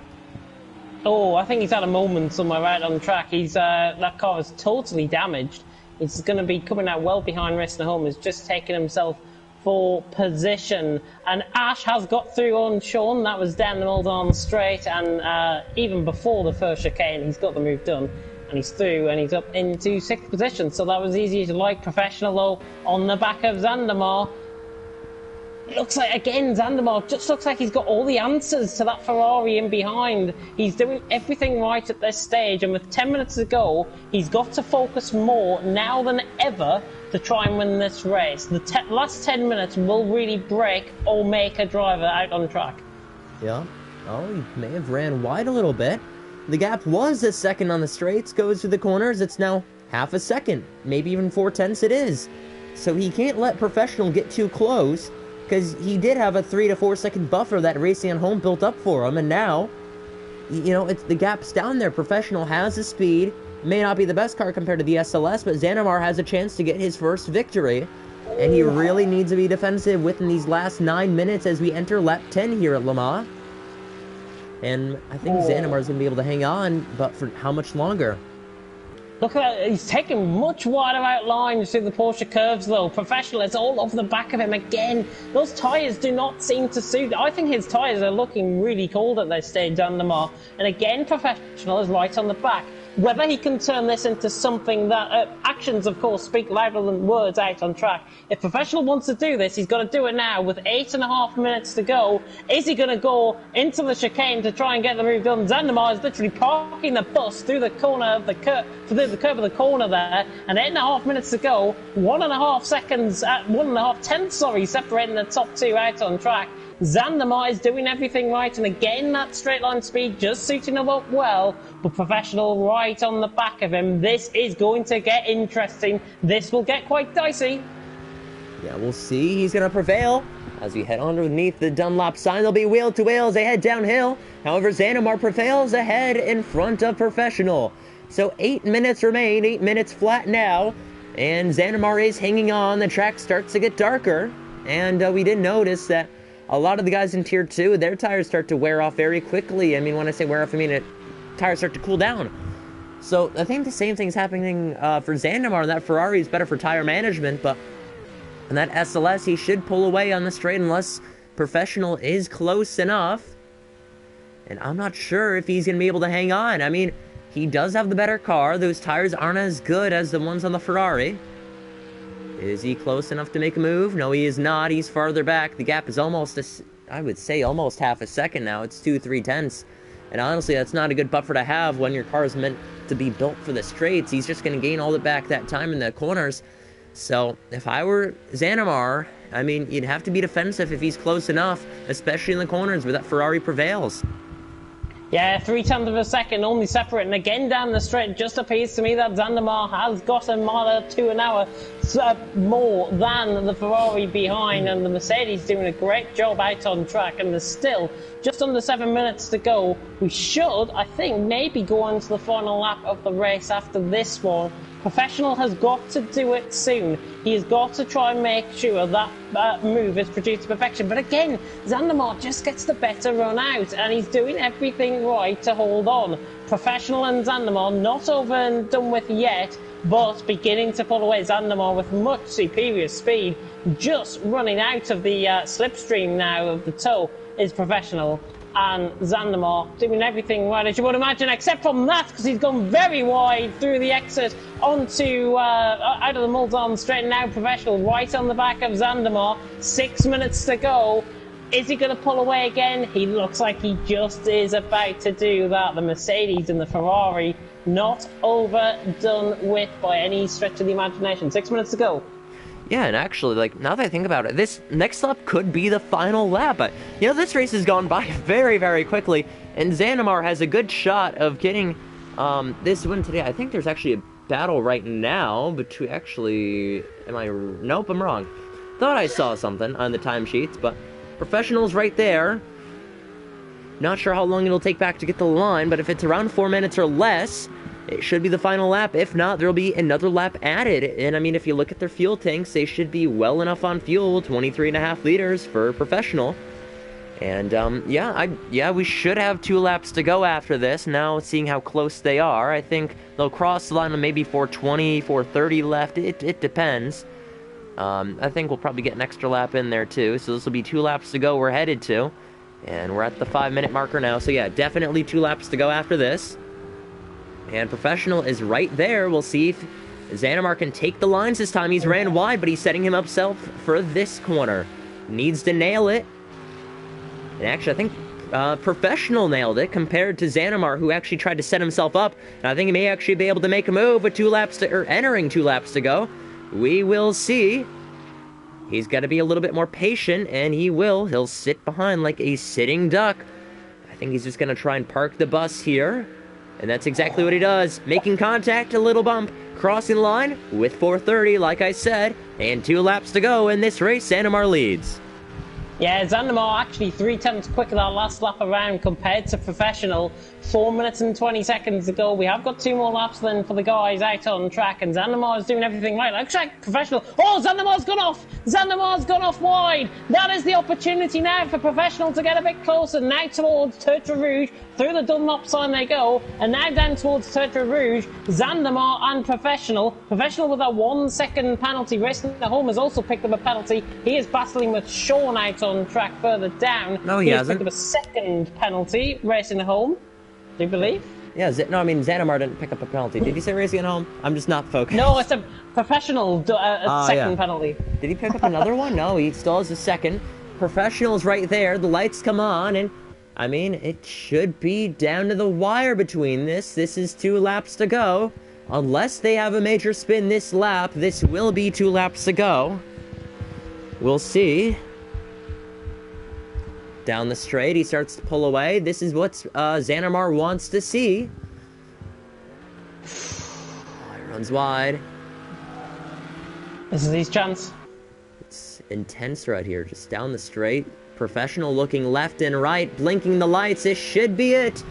Oh, I think he's had a moment somewhere right on track. That car is totally damaged. He's going to be coming out well behind rest and home. He's just taken himself for position. And Ash has got through on Sean. That was down the Muldoon straight. And even before the first chicane, he's got the move done. And he's through and he's up into 6th position. So that was easy to like. Professional, though, on the back of Zandamar. It looks like, again, Zandamar just looks like he's got all the answers to that Ferrari in behind. He's doing everything right at this stage, and with 10 minutes to go, he's got to focus more now than ever to try and win this race. The last 10 minutes will really break or make a driver out on track. Yeah. Oh, he may have ran wide a little bit. The gap was a second on the straights, goes through the corners, it's now half a second, maybe even 4/10 it is. So he can't let Professional get too close, because he did have a 3 to 4 second buffer that Racing on Home built up for him, and now, you know, the gap's down there. Professional has the speed, may not be the best car compared to the SLS, but Zandamar has a chance to get his first victory, and he really needs to be defensive within these last 9 minutes as we enter lap 10 here at Le Mans. And I think Zandamar's going to be able to hang on, but for how much longer? Look at that, he's taking much wider out lines through the Porsche curves though. Professional is all over the back of him again. Those tyres do not seem to suit. I think his tyres are looking really cold at this stage, Zandamar. And again, Professional is right on the back. Whether he can turn this into something that... actions, of course, speak louder than words out on track. If Professional wants to do this, he's got to do it now with 8.5 minutes to go. Is he going to go into the chicane to try and get the move done? Zandamar is literally parking the bus through the corner of the curve, through the curve of the corner there, and 8.5 minutes to go. 1.5 seconds, 1.5 tenths, sorry, separating the top two out on track. Zandamar is doing everything right, and again that straight line speed just suiting him up well, but Professional right on the back of him. This is going to get interesting. This will get quite dicey. Yeah, we'll see. He's going to prevail. As we head underneath the Dunlop sign, they'll be wheel to wheel as they head downhill. However, Zandamar prevails ahead in front of Professional. So 8 minutes remain, 8 minutes flat now, and Zandamar is hanging on. The track starts to get darker, and we did notice that a lot of the guys in Tier 2, their tires start to wear off very quickly. I mean, when I say wear off, I mean tires start to cool down. So I think the same thing's happening for Zandamar. That Ferrari is better for tire management, but on that SLS, he should pull away on the straight unless Professional is close enough. And I'm not sure if he's going to be able to hang on. I mean, he does have the better car. Those tires aren't as good as the ones on the Ferrari. Is he close enough to make a move? No, he is not. He's farther back. The gap is almost, I would say, almost half a second now. It's 2-3 tenths. And honestly, that's not a good buffer to have when your car is meant to be built for the straights. He's just going to gain all the back that time in the corners. So, if I were Zandamar, I mean, you'd have to be defensive if he's close enough, especially in the corners where that Ferrari prevails. Yeah, 0.3 of a second only separating again down the straight. Just appears to me that Zandamar has got a mile or two an hour more than the Ferrari behind, and the Mercedes doing a great job out on track, and there's still just under 7 minutes to go. We should, I think, maybe go on to the final lap of the race after this one. Professional has got to do it soon. He has got to try and make sure that move is produced to perfection. But again, Zandamar just gets the better run out, and he's doing everything right to hold on. Professional and Zandamar not over and done with yet, but beginning to pull away. Zandamar with much superior speed, just running out of the slipstream now of the toe is Professional. And Zandamar doing everything right, as you would imagine, except from that, because he's gone very wide through the exit onto out of the Muldoon straight. Now Professional right on the back of Zandamar. 6 minutes to go. Is he going to pull away again? He looks like he just is about to do that. The Mercedes and the Ferrari not overdone with by any stretch of the imagination. 6 minutes to go. Yeah, and actually, like, now that I think about it, this next lap could be the final lap. But, you know, this race has gone by very, very quickly, and Zandamar has a good shot of getting this win today. I think there's actually a battle right now between, actually, nope, I'm wrong. Thought I saw something on the timesheets, but Professional's right there. Not sure how long it'll take back to get the line, but if it's around 4 minutes or less, it should be the final lap. If not, there'll be another lap added. And I mean, if you look at their fuel tanks, they should be well enough on fuel, 23.5 liters for Professional. And, yeah, we should have 2 laps to go after this. Now, seeing how close they are, I think they'll cross the line on maybe 420, 430 left. It depends. I think we'll probably get an extra lap in there, too. So this will be 2 laps to go we're headed to. And we're at the 5-minute marker now. So, yeah, definitely 2 laps to go after this. And Professional is right there. We'll see if Xanamar can take the lines this time. He's ran wide, but he's setting him up for this corner. Needs to nail it. And actually, I think Professional nailed it compared to Xanamar, who actually tried to set himself up. And I think he may actually be able to make a move with entering 2 laps to go. We will see. He's got to be a little bit more patient, and he will. He'll sit behind like a sitting duck. I think he's just going to try and park the bus here. And that's exactly what he does. Making contact, a little bump. Crossing line with 430, like I said. And 2 laps to go in this race. Xanamar leads. Yeah, Xanamar actually 3/10 quicker that last lap around compared to Professional. 4 minutes and 20 seconds to go. We have got 2 more laps then for the guys out on track, and Xanamar is doing everything right. Looks like Professional. Oh, Xanamar's gone off! Xanamar's gone off wide! That is the opportunity now for Professional to get a bit closer. Now towards Tertre Rouge. Through the Dunlop sign they go, and now down towards Tertre Rouge. Xanamar and Professional. Professional with a 1 second penalty. Racing at home has also picked up a penalty. He is battling with Sean out on track further down. No, he hasn't. Picked up a second penalty. Racing at home. Do you believe? Yeah, Xanamar didn't pick up a penalty. Did he say racing at home? I'm just not focused. No, it's a Professional second penalty. Did he pick up another one? No, he still has a second. Professional's right there. The lights come on, and I mean, it should be down to the wire between this. This is 2 laps to go. Unless they have a major spin this lap, this will be 2 laps to go. We'll see. Down the straight, he starts to pull away. This is what Xanamar wants to see. He runs wide. This is his chance. It's intense right here, just down the straight. Professional looking left and right, blinking the lights. This should be it.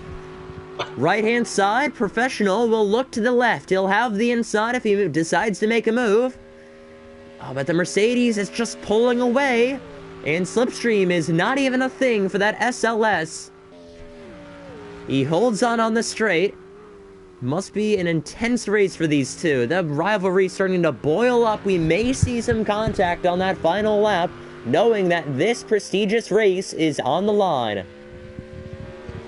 Right-hand side, Professional will look to the left. He'll have the inside if he decides to make a move. Oh, but the Mercedes is just pulling away. And Slipstream is not even a thing for that SLS. He holds on the straight. Must be an intense race for these two. The rivalry starting to boil up. We may see some contact on that final lap, knowing that this prestigious race is on the line.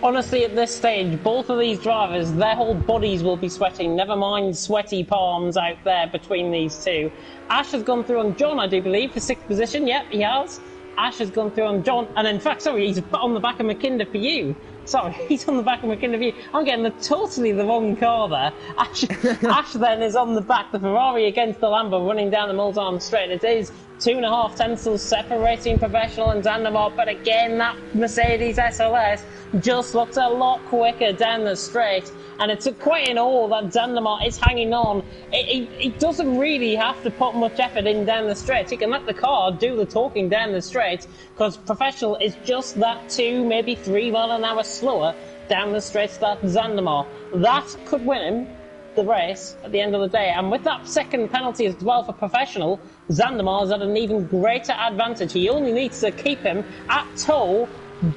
Honestly, at this stage, both of these drivers, their whole bodies will be sweating, never mind sweaty palms out there between these two. Ash has gone through on John, I do believe, for 6th position. Yep, he has. Ash has gone through on John, and in fact, sorry, he's on the back of McKinder for you. Sorry, he's on the back of McKinder for you. I'm getting totally the wrong car there. Ash then is on the back, the Ferrari against the Lambo, running down the Mulsanne straight. It is 2.5 tenths separating Professional and Xanamar, but again, that Mercedes SLS just looks a lot quicker down the straight, and it's quite in awe that Xanamar is hanging on. He doesn't really have to put much effort in down the straight. He can let the car do the talking down the straight, because Professional is just that 2, maybe 3 miles an hour slower down the straight that Xanamar. That could win him the race at the end of the day, and with that second penalty as well for Professional, Xanamar is at an even greater advantage. He only needs to keep him at tow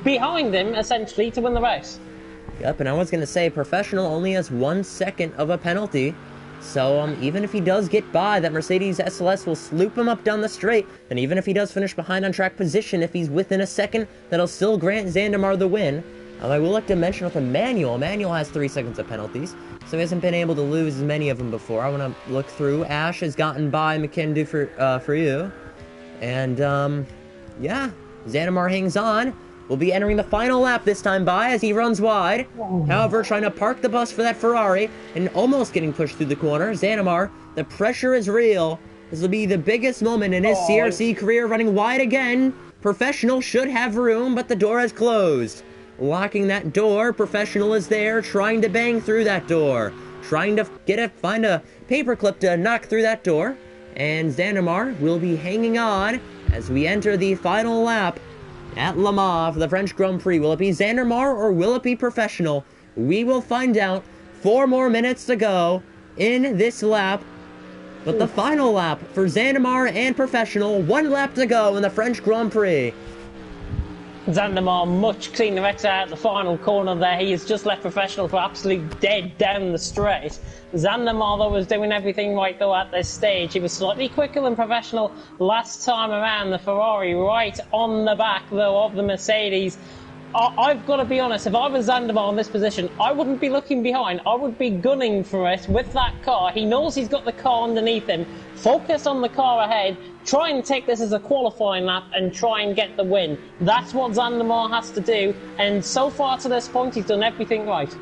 behind him, essentially, to win the race. Yep, and I was going to say, Professional only has 1 second of a penalty. So, even if he does get by, that Mercedes SLS will sloop him up down the straight. And even if he does finish behind on track position, if he's within a second, that'll still grant Xanamar the win. I will like to mention with Emmanuel has 3 seconds of penalties, so he hasn't been able to lose as many of them before. I want to look through. Ash has gotten by McKinder for you. And, yeah, Xanamar hangs on. Will be entering the final lap this time by as he runs wide. However, trying to park the bus for that Ferrari and almost getting pushed through the corner. Xanamar, the pressure is real. This will be the biggest moment in his CRC career, running wide again. Professional should have room, but the door has closed. Locking that door, Professional is there, trying to bang through that door. Trying to find a paperclip to knock through that door. And Xanamar will be hanging on as we enter the final lap at Le Mans for the French Grand Prix. Will it be Xanamar or will it be Professional? We will find out. 4 more minutes to go in this lap. But the final lap for Xanamar and Professional. 1 lap to go in the French Grand Prix. Zandamar much cleaner exit out the final corner there. He has just left Professional for absolute dead down the straight. Zandamar, though, was doing everything right, though, at this stage. He was slightly quicker than Professional last time around. The Ferrari right on the back, though, of the Mercedes. I've got to be honest, if I was Zandamar in this position, I wouldn't be looking behind. I would be gunning for it with that car. He knows he's got the car underneath him. Focus on the car ahead. Try and take this as a qualifying lap and try and get the win. That's what Zandamar has to do. And so far to this point, he's done everything right.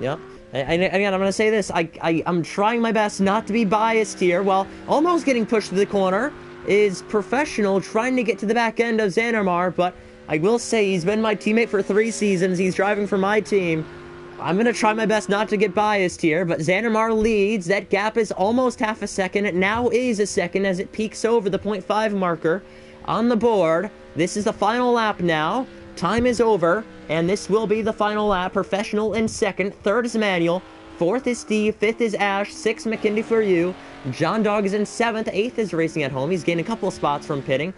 Yep. And again, I'm going to say this. I'm trying my best not to be biased here. While almost getting pushed to the corner is Professional trying to get to the back end of Zandamar, but I will say he's been my teammate for 3 seasons. He's driving for my team. I'm going to try my best not to get biased here, but Zandamar leads. That gap is almost half a second. It now is a second as it peaks over the 0.5 marker on the board. This is the final lap now. Time is over, and this will be the final lap. Professional in second. Third is Manuel. Fourth is Steve. Fifth is Ash. Sixth, McKinley for you. John Dog is in seventh. Eighth is Racing at Home. He's gained a couple of spots from pitting.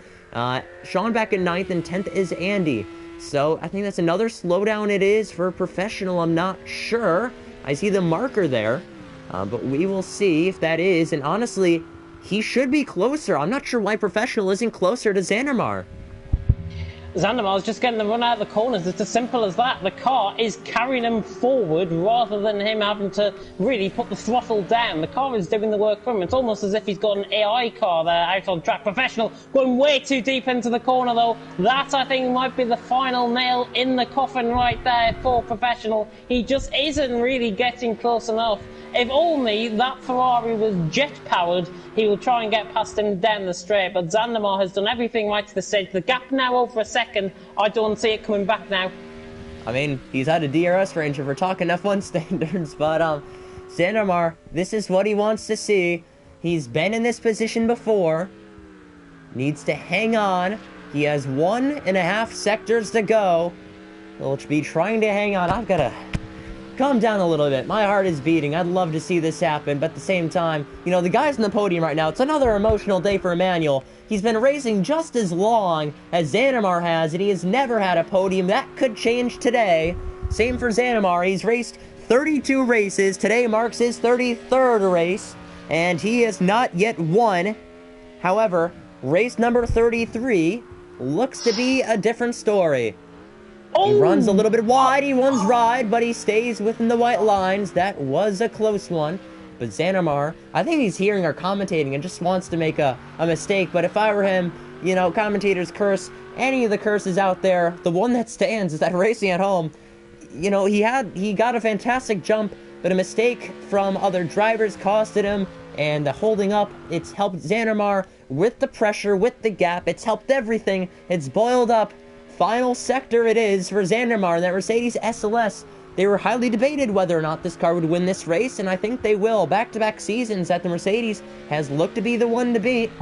Sean back in 9th, and 10th is Andy. So I think that's another slowdown it is for Professional. I'm not sure. I see the marker there, but we will see if that is. And honestly, he should be closer. I'm not sure why Professional isn't closer to Zandamar. Zandamar's just getting the run out of the corners. It's as simple as that. The car is carrying him forward rather than him having to really put the throttle down. The car is doing the work for him. It's almost as if he's got an AI car there out on track. Professional going way too deep into the corner, though. That, I think, might be the final nail in the coffin right there for Professional. He just isn't really getting close enough. If only that Ferrari was jet-powered, he will try and get past him down the straight. But Zandamar has done everything right to the stage. The gap now over a second. I don't see it coming back now. I mean, he's out of DRS range if we're talking F1 standards. But, Zandamar, this is what he wants to see. He's been in this position before. Needs to hang on. He has 1.5 sectors to go. He'll be trying to hang on. I've got to calm down a little bit. My heart is beating. I'd love to see this happen, but at the same time, you know, the guy's on the podium right now. It's another emotional day for Emmanuel. He's been racing just as long as Zandamar has, and he has never had a podium. That could change today. Same for Zandamar. He's raced 32 races. Today marks his 33rd race, and he has not yet won. However, race number 33 looks to be a different story. He runs a little bit wide, he runs wide, but he stays within the white lines. That was a close one. But Zandamar, I think he's hearing our commentating and just wants to make a mistake. But if I were him, you know, commentators curse, any of the curses out there, the one that stands is that Racing at Home. You know, he got a fantastic jump, but a mistake from other drivers costed him. And the holding up, it's helped Zandamar with the pressure, with the gap. It's helped everything. It's boiled up. Final sector it is for Zandamar and that Mercedes SLS. They were highly debated whether or not this car would win this race, and I think they will. Back-to-back seasons that the Mercedes has looked to be the one to beat.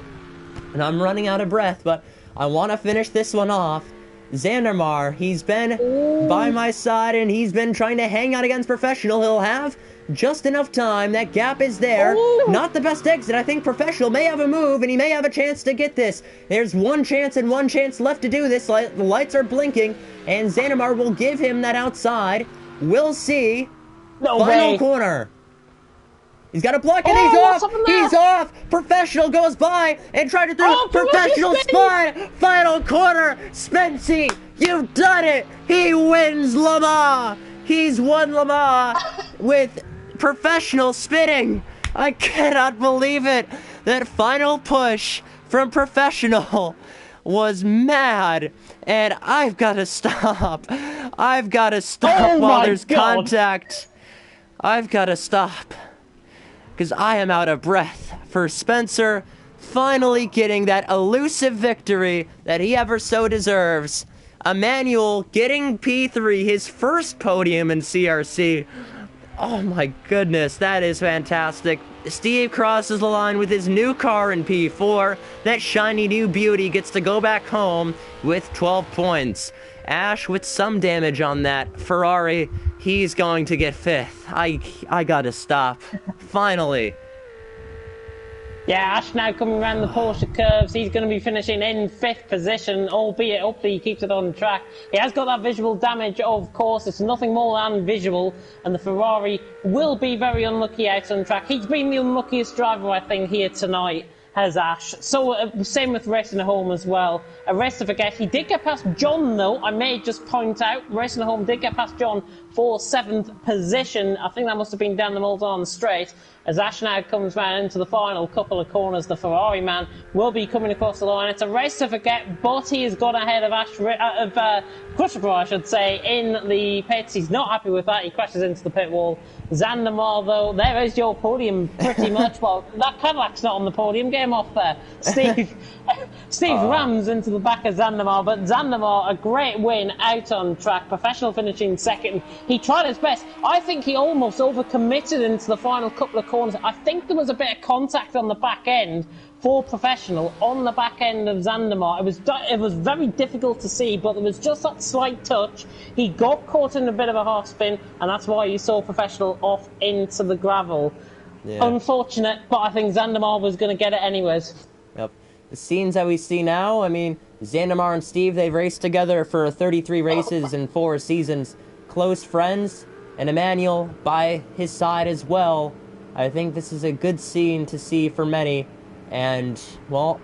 And I'm running out of breath, but I want to finish this one off. Zandamar, he's been by my side, and he's been trying to hang out against Professional. He'll have just enough time. That gap is there. Not the best exit. I think Professional may have a move, and he may have a chance to get this. There's one chance and one chance left to do this. The lights are blinking, and Zandamar will give him that outside. We'll see. No Final way. Corner. He's got a block, and he's off! He's off! Professional goes by and tried to throw Professional spine! Final corner! Spency, you've done it! He wins Le Mans! He's won Le Mans with Professional spinning! I cannot believe it! That final push from Professional was mad, and I've got to stop. I've got to stop while there's contact. I've got to stop. Because I am out of breath for Spencer finally getting that elusive victory that he ever so deserves. Emmanuel getting P3, his first podium in CRC. Oh my goodness, that is fantastic. Steve crosses the line with his new car in P4. That shiny new beauty gets to go back home with 12 points. Ash with some damage on that Ferrari. He's going to get 5th. I gotta stop. Finally. Yeah, Ash now coming around the Porsche curves. He's going to be finishing in 5th position, albeit hopefully he keeps it on track. He has got that visual damage, of course. It's nothing more than visual, and the Ferrari will be very unlucky out on track. He's been the unluckiest driver, I think, here tonight, has Ash. So, same with Racing at Home as well. A race to forget. He did get past John, though. I may just point out, Racing at Home did get past John for 7th position. I think that must have been down the Muldoon Straight. As Ash now comes round into the final couple of corners, the Ferrari man will be coming across the line. It's a race to forget, but he has gone ahead of Crutchborough, I should say, in the pits. He's not happy with that. He crashes into the pit wall. Zandamar, though, there is your podium pretty much. Well, that Cadillac's not on the podium. Get him off there. Steve rams into the back of Zandamar, but Zandamar, a great win out on track. Professional finishing 2nd. He tried his best. I think he almost overcommitted into the final couple of corners. I think there was a bit of contact on the back end for Professional on the back end of Zandamar. It was very difficult to see, but there was just that slight touch. He got caught in a bit of a half spin, and that's why you saw Professional off into the gravel. Yeah. Unfortunate, but I think Zandamar was going to get it anyways. Yep. The scenes that we see now, I mean, Zandamar and Steve, they've raced together for 33 races in 4 seasons. Close friends, and Emmanuel by his side as well. I think this is a good scene to see for many. And, well,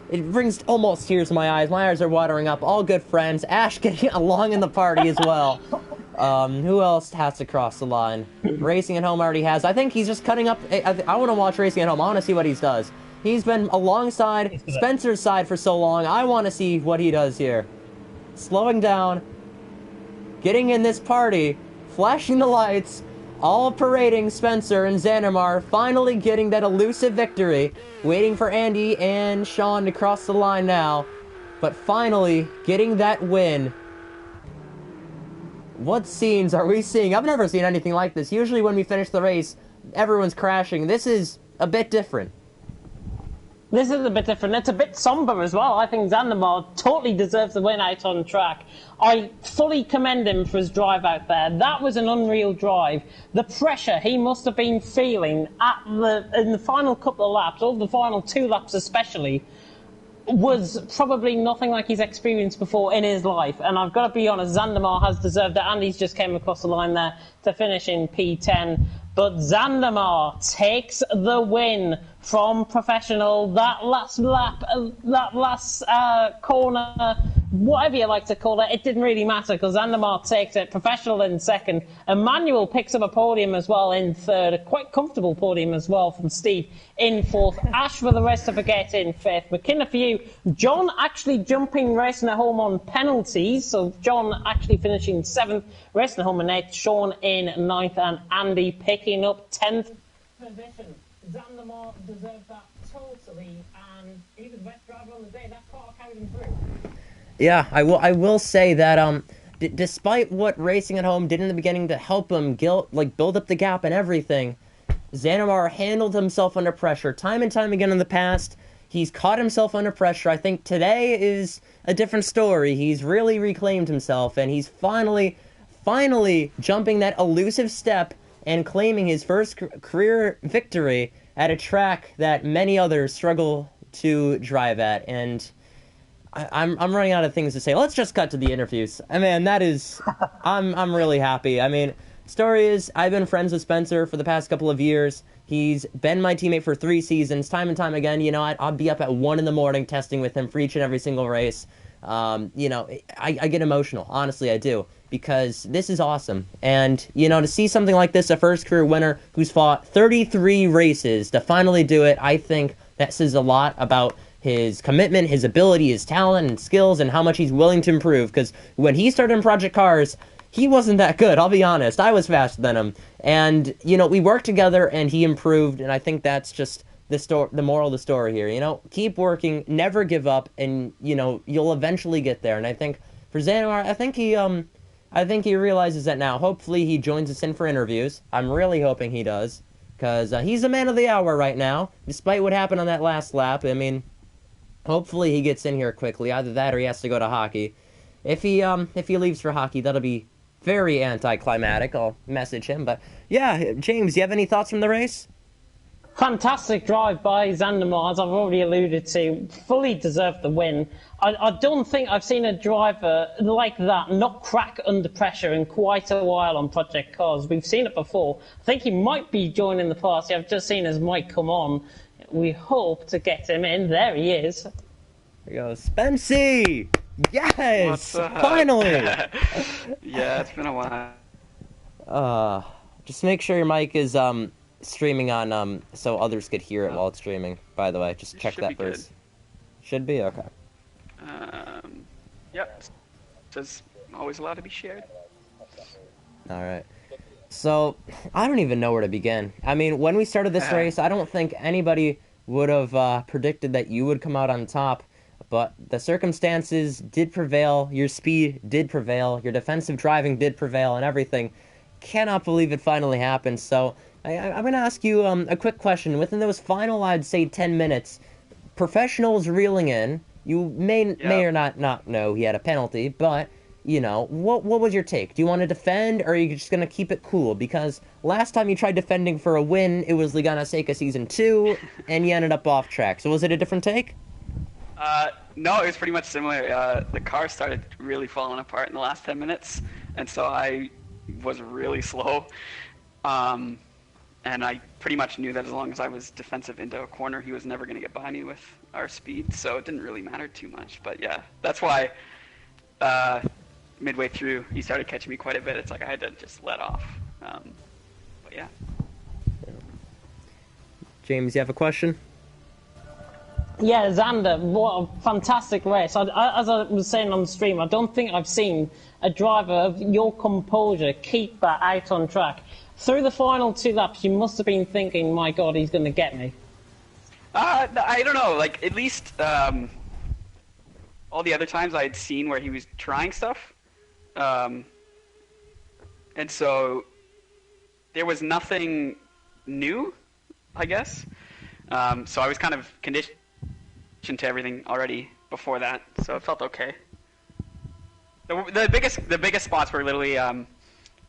it brings almost tears to my eyes. My eyes are watering up. All good friends. Ash getting along in the party as well. Who else has to cross the line? Racing at Home already has. I think he's just cutting up. I want to watch Racing at Home. I want to see what he does. He's been alongside Spencer's side for so long. I want to see what he does here. Slowing down. Getting in this party. Flashing the lights. All parading Spencer and Zandamar, finally getting that elusive victory. Waiting for Andy and Sean to cross the line now. But finally, getting that win. What scenes are we seeing? I've never seen anything like this. Usually when we finish the race, everyone's crashing. This is a bit different. This is a bit different. It's a bit somber as well. I think Zandamar totally deserves the win out on track. I fully commend him for his drive out there. That was an unreal drive. The pressure he must have been feeling in the final couple of laps, or the final 2 laps especially, was probably nothing like he's experienced before in his life. And I've got to be honest, Zandamar has deserved it. Andy's just came across the line there to finish in P10. But Zandamar takes the win from Professional. That last lap, that last corner, whatever you like to call it, it didn't really matter because Zandamar takes it. Professional in 2nd. Emmanuel picks up a podium as well in 3rd. A quite comfortable podium as well from Steve in 4th. Ash for the rest to forget in 5th. McKinnon for you. John actually jumping Racing at Home on penalties. So John actually finishing 7th. Racing at Home in 8th. Sean in 9th. And Andy picking up 10th position. Zandamar deserved that totally, and he was the best driver on the day. That car carried him through. Yeah, I will say that despite what Racing at Home did in the beginning to help him build up the gap and everything, Zandamar handled himself under pressure time and time again in the past. He's caught himself under pressure. I think today is a different story. He's really reclaimed himself, and he's finally jumping that elusive step and claiming his first career victory at a track that many others struggle to drive at. And I'm running out of things to say. Let's just cut to the interviews. I mean, that is, I'm really happy. I mean, story is, I've been friends with Spencer for the past couple of years. He's been my teammate for 3 seasons. Time and time again, you know, I'll be up at 1 in the morning testing with him for each and every single race. You know, I get emotional. Honestly, I do. Because this is awesome. And, you know, to see something like this, a first career winner who's fought 33 races, to finally do it, I think that says a lot about his commitment, his ability, his talent and skills, and how much he's willing to improve. Because when he started in Project Cars, he wasn't that good, I'll be honest. I was faster than him. And, you know, we worked together and he improved, and I think that's just the moral of the story here. You know, keep working, never give up, and, you know, you'll eventually get there. And I think for Zandamar, I think he realizes that now. Hopefully he joins us in for interviews. I'm really hoping he does, because he's the man of the hour right now, despite what happened on that last lap. I mean, hopefully he gets in here quickly. Either that or he has to go to hockey. If he leaves for hockey, that'll be very anticlimactic. I'll message him. But yeah, James, you have any thoughts from the race? Fantastic drive by Zandamar, as I've already alluded to. Fully deserved the win. I don't think I've seen a driver like that not crack under pressure in quite a while on Project Cars. We've seen it before. I think he might be joining the party. I've just seen his mic come on. We hope to get him in. There he is. There we go. Spency! Yes! Finally! Yeah, it's been a while. Just make sure your mic is streaming on so others could hear it while it's streaming, by the way. Just check that first. Should be? Okay. Yep. Says always allowed to be shared. Alright. So, I don't even know where to begin. I mean, when we started this race, I don't think anybody would have predicted that you would come out on top, but the circumstances did prevail, your speed did prevail, your defensive driving did prevail, and everything. Cannot believe it finally happened. So, I'm going to ask you a quick question. Within those final, I'd say, 10 minutes, professionals reeling in, you may or not know he had a penalty, but, you know, what was your take? Do you want to defend, or are you just going to keep it cool? Because last time you tried defending for a win, it was Liga Seca Season 2, and you ended up off track. So was it a different take? No, it was pretty much similar. The car started really falling apart in the last 10 minutes, and so I was really slow. And I pretty much knew that as long as I was defensive into a corner, he was never going to get by me with our speed, so it didn't really matter too much. But yeah, that's why midway through he started catching me quite a bit. It's like I had to just let off. But yeah. James, you have a question? Yeah, Xander, what a fantastic race. As I was saying on the stream, I don't think I've seen a driver of your composure keep that out on track. Through the final 2 laps, you must have been thinking, my God, he's going to get me. I don't know. Like, at least all the other times I had seen where he was trying stuff. And so there was nothing new, I guess. So I was kind of conditioned to everything already before that, so it felt okay. The biggest spots were literally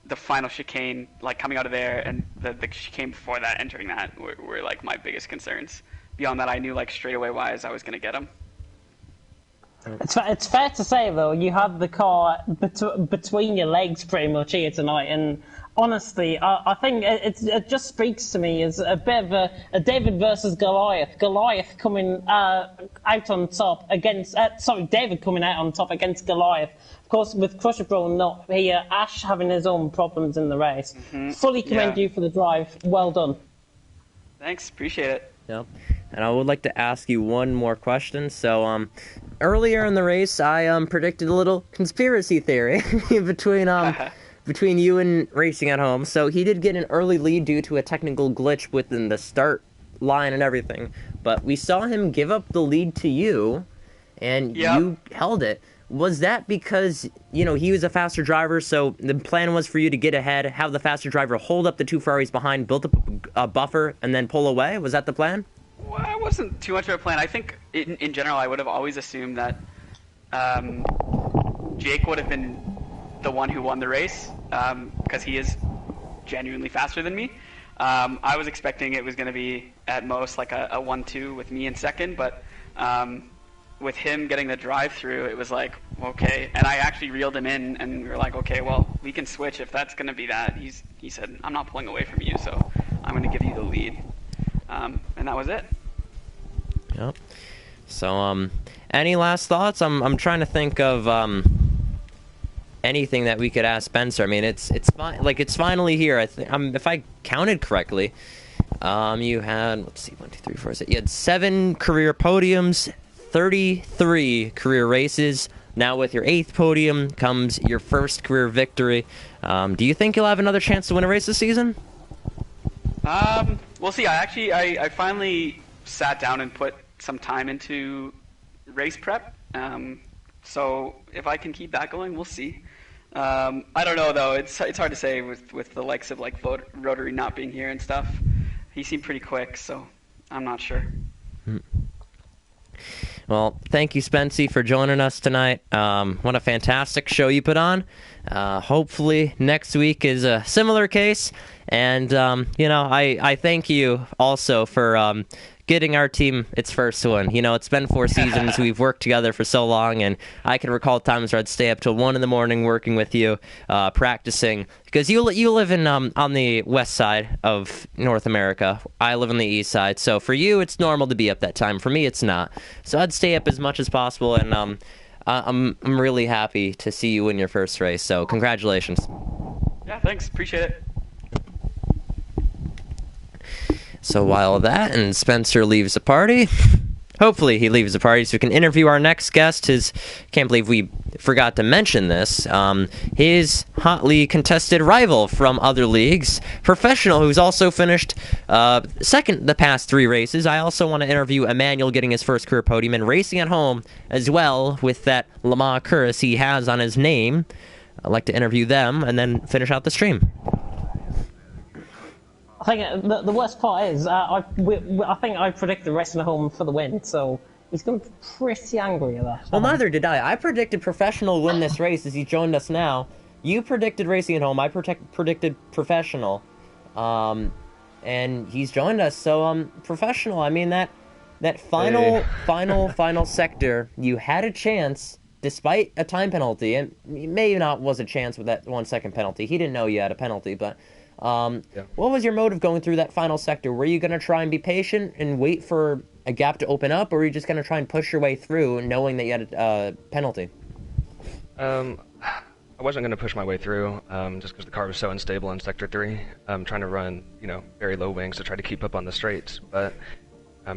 the final chicane, like coming out of there, and the chicane before that, entering that, were like my biggest concerns. Beyond that, I knew like straightaway wise I was gonna get him. It's fair to say though, you had the car between your legs pretty much here tonight, and honestly, I think it just speaks to me as a bit of a David versus Goliath. Goliath coming out on top against David coming out on top against Goliath. Of course, with Crusher Bro not here, Ash having his own problems in the race. Mm-hmm. Fully commend you for the drive. Well done. Thanks, appreciate it. Yep. And I would like to ask you one more question. So, earlier in the race, I predicted a little conspiracy theory between you and Racing at Home. So he did get an early lead due to a technical glitch within the start line and everything. But we saw him give up the lead to you, and you held it. Was that because, you know, he was a faster driver, so the plan was for you to get ahead, have the faster driver hold up the 2 Ferraris behind, build up a buffer, and then pull away? Was that the plan? Well, it wasn't too much of a plan. I think, in general, I would have always assumed that Jake would have been the one who won the race, because he is genuinely faster than me. I was expecting it was going to be, at most, like a 1-2 with me in second, but with him getting the drive-through, it was like, okay. And I actually reeled him in, and we were like, okay, well, we can switch if that's going to be that. He said, I'm not pulling away from you, so I'm going to give you the lead. And that was it. Yep. So, any last thoughts? I'm trying to think of anything that we could ask Spencer. I mean, it's finally here. I think if I counted correctly, you had, let's see, 1, 2, 3, 4, 6. You had 7 career podiums, 33 career races. Now with your 8th podium comes your first career victory. Do you think you'll have another chance to win a race this season? We'll see. I finally sat down and put some time into race prep. So if I can keep that going, we'll see. I don't know though. It's hard to say with the likes of like Rotary not being here and stuff. He seemed pretty quick, so I'm not sure. Well, thank you, Spency, for joining us tonight. What a fantastic show you put on. Hopefully next week is a similar case. And, I thank you also for getting our team its first win. It's been 4 seasons. We've worked together for so long, and I can recall times where I'd stay up till 1 in the morning working with you, practicing. Because you live in on the west side of North America. I live on the east side. So for you, it's normal to be up that time. For me, it's not. So I'd stay up as much as possible, and I'm really happy to see you win your first race. So congratulations. Yeah, thanks. Appreciate it. So while that and Spencer leaves the party, hopefully he leaves the party so we can interview our next guest. Can't believe we forgot to mention this, his hotly contested rival from other leagues, Professional, who's also finished second the past 3 races. I also want to interview Emmanuel getting his first career podium and racing at home as well with that Le Mans Curse he has on his name. I'd like to interview them and then finish out the stream. I think the worst part is I think I predicted racing at home for the win, so he's going to be pretty angry at that. Well, neither did I. I predicted Professional win this race as he joined us now. You predicted racing at home. I predicted Professional, and he's joined us. So Professional. I mean that final sector, you had a chance despite a time penalty, and maybe not was a chance with that 1 second penalty. He didn't know you had a penalty, but. What was your motive going through that final sector? Were you going to try and be patient and wait for a gap to open up, or were you just going to try and push your way through knowing that you had a penalty? I wasn't going to push my way through just because the car was so unstable in Sector 3. I'm trying to run, very low wings to try to keep up on the straights, but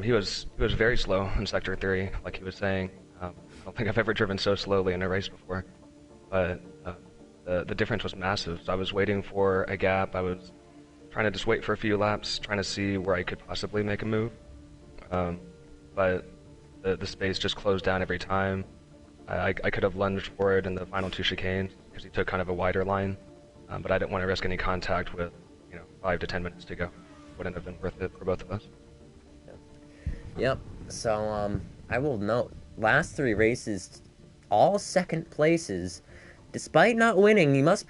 he was very slow in Sector 3, like he was saying. I don't think I've ever driven so slowly in a race before, but the difference was massive. So I was waiting for a gap. I was trying to just wait for a few laps, trying to see where I could possibly make a move. But the space just closed down every time. I could have lunged forward in the final 2 chicanes because he took kind of a wider line, but I didn't want to risk any contact with 5 to 10 minutes to go. Wouldn't have been worth it for both of us. Yep. So I will note, last 3 races, all second places. Despite not winning, you must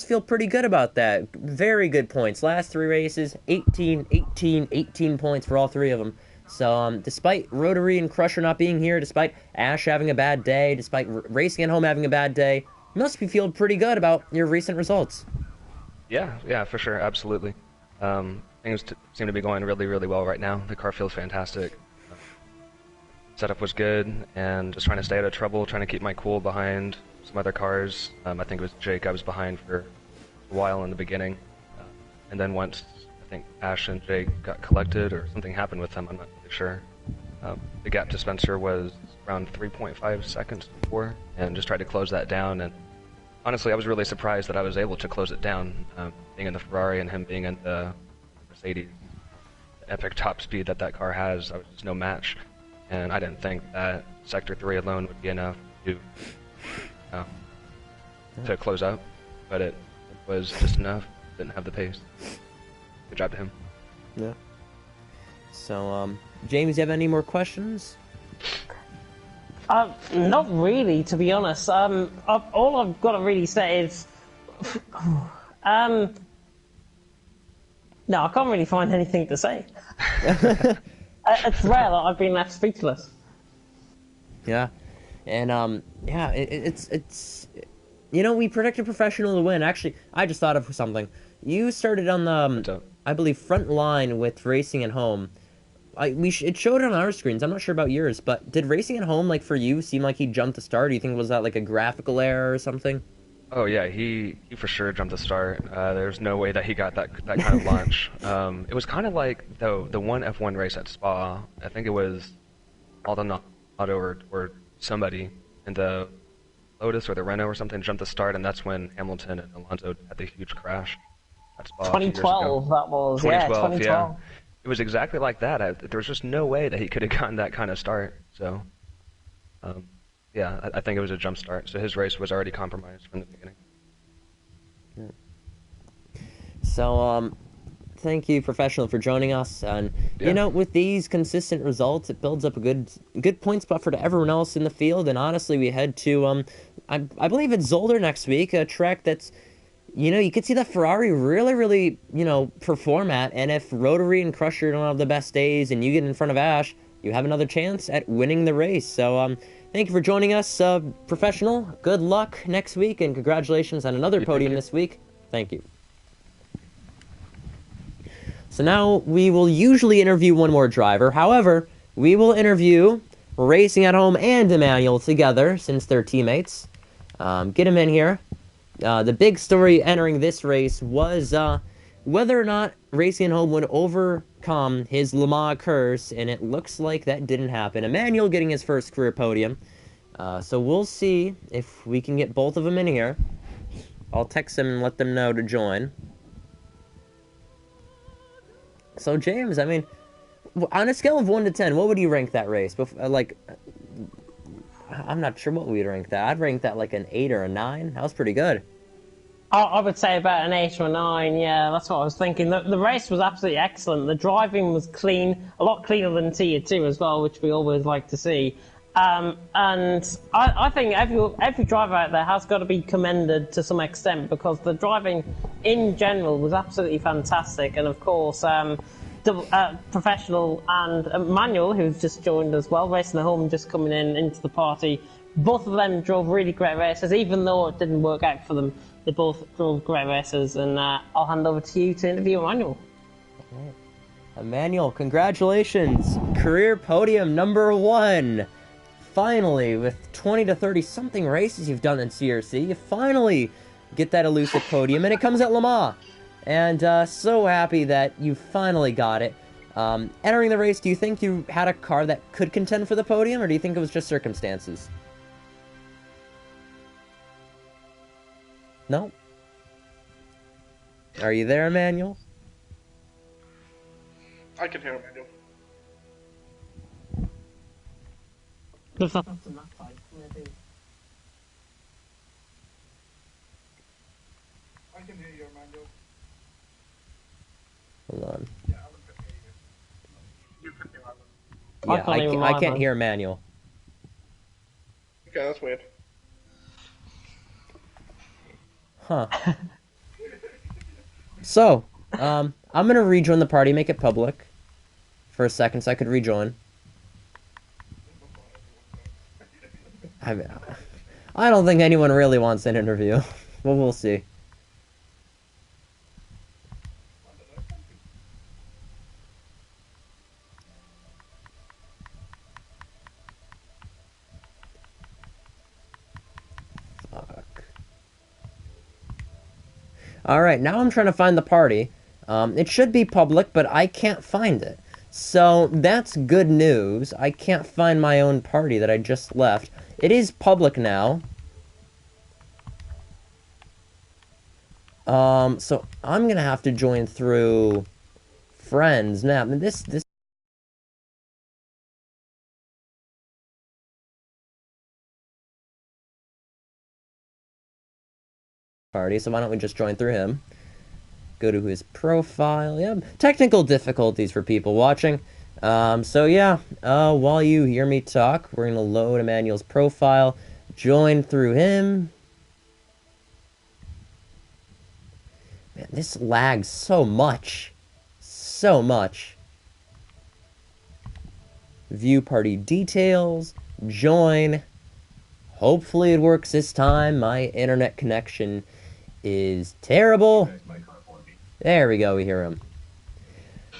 feel pretty good about that. Very good points. Last 3 races, 18 points for all 3 of them. So, despite Rotary and Crusher not being here, despite Ash having a bad day, despite Racing at Home having a bad day, you must be feeling pretty good about your recent results. Yeah, for sure, absolutely. Things seem to be going really, really well right now. The car feels fantastic. Setup was good, and just trying to stay out of trouble, trying to keep my cool behind some other cars. I think it was Jake I was behind for a while in the beginning. And then once, I think Ash and Jake got collected, or something happened with them, I'm not really sure. The gap to Spencer was around 3.5 seconds before, and just tried to close that down. And honestly, I was really surprised that I was able to close it down, being in the Ferrari and him being in the Mercedes. The epic top speed that car has, I was just no match. And I didn't think that Sector 3 alone would be enough to close up, but it was just enough. Didn't have the pace. Good job to him. Yeah. So, James, do you have any more questions? Not really, to be honest. All I've got to really say is, no, I can't really find anything to say. It's rare that I've been left speechless. Yeah, and it's we predicted Professional to win. Actually, I just thought of something. You started on the I believe front line with Racing at Home. It showed on our screens. I'm not sure about yours, but did Racing at Home, like, for you, seem like he jumped the start? Do you think was that like a graphical error or something? Oh yeah, he for sure jumped the start. There's no way that he got that kind of launch. It was kind of like the one F1 race at Spa. I think it was Maldonado or somebody in the Lotus or the Renault or something jumped the start, and that's when Hamilton and Alonso had the huge crash at Spa. 2012, that was. 2012, yeah. It was exactly like that. There was just no way that he could have gotten that kind of start. So, yeah, I think it was a jump start. So his race was already compromised from the beginning. So, Thank you, Professional, for joining us. And Yeah. you know, with these consistent results, it builds up a good points buffer to everyone else in the field. And honestly, we head to I believe it's Zolder next week, a track that's, you know, you could see the Ferrari really, you know, perform at. And if Rotary and Crusher don't have the best days, and you get in front of Ash, you have another chance at winning the race. So thank you for joining us, Professional. Good luck next week, and congratulations on another podium this week. Thank you. So now we will usually interview one more driver. However, we will interview Racing at Home and Emmanuel together since they're teammates. Get him in here. The big story entering this race was whether or not Racing at Home would overcome his Le Mans curse, and it looks like that didn't happen. Emmanuel getting his first career podium. So we'll see if we can get both of them in here. I'll text them and let them know to join. So, James, I mean, on a scale of 1 to 10, what would you rank that race? Like, I'm not sure what we'd rank that. I'd rank that like an 8 or a 9. That was pretty good. I would say about an 8 or a 9, yeah, that's what I was thinking. The race was absolutely excellent. The driving was clean, a lot cleaner than Tier 2 as well, which we always like to see. And I think every driver out there has got to be commended to some extent, because the driving in general was absolutely fantastic. And of course, Professional and Manuel, who's just joined as well, Racing at Home, just coming into the party. Both of them drove really great races, even though it didn't work out for them. They both drove great races, and I'll hand over to you to interview Emmanuel. Okay. Emmanuel, congratulations! Career podium number 1! Finally, with 20 to 30 something races you've done in CRC, you finally get that elusive podium, and it comes at Le Mans. And so happy that you finally got it. Entering the race, do you think you had a car that could contend for the podium, or do you think it was just circumstances? No? Are you there, Emmanuel? I can hear Emmanuel. There's nothing from that side. I can hear you, Emmanuel. Hold on. Yeah, I can hear you. You can hear Alan. Yeah, I can't hear Emmanuel. Okay, that's weird. Huh. So, I'm gonna rejoin the party, make it public for a second so I could rejoin. I don't think anyone really wants an interview, but we'll see. Fuck. Alright, now I'm trying to find the party. It should be public, but I can't find it. So, that's good news. I can't find my own party that I just left. It is public now. So I'm gonna have to join through friends now. This party, so why don't we just join through him? Go to his profile. Yeah, technical difficulties for people watching. So yeah, while you hear me talk, we're gonna load Emmanuel's profile, join through him. Man, this lags so much. So much. View party details, join. Hopefully it works this time. My internet connection is terrible. There we go, we hear him.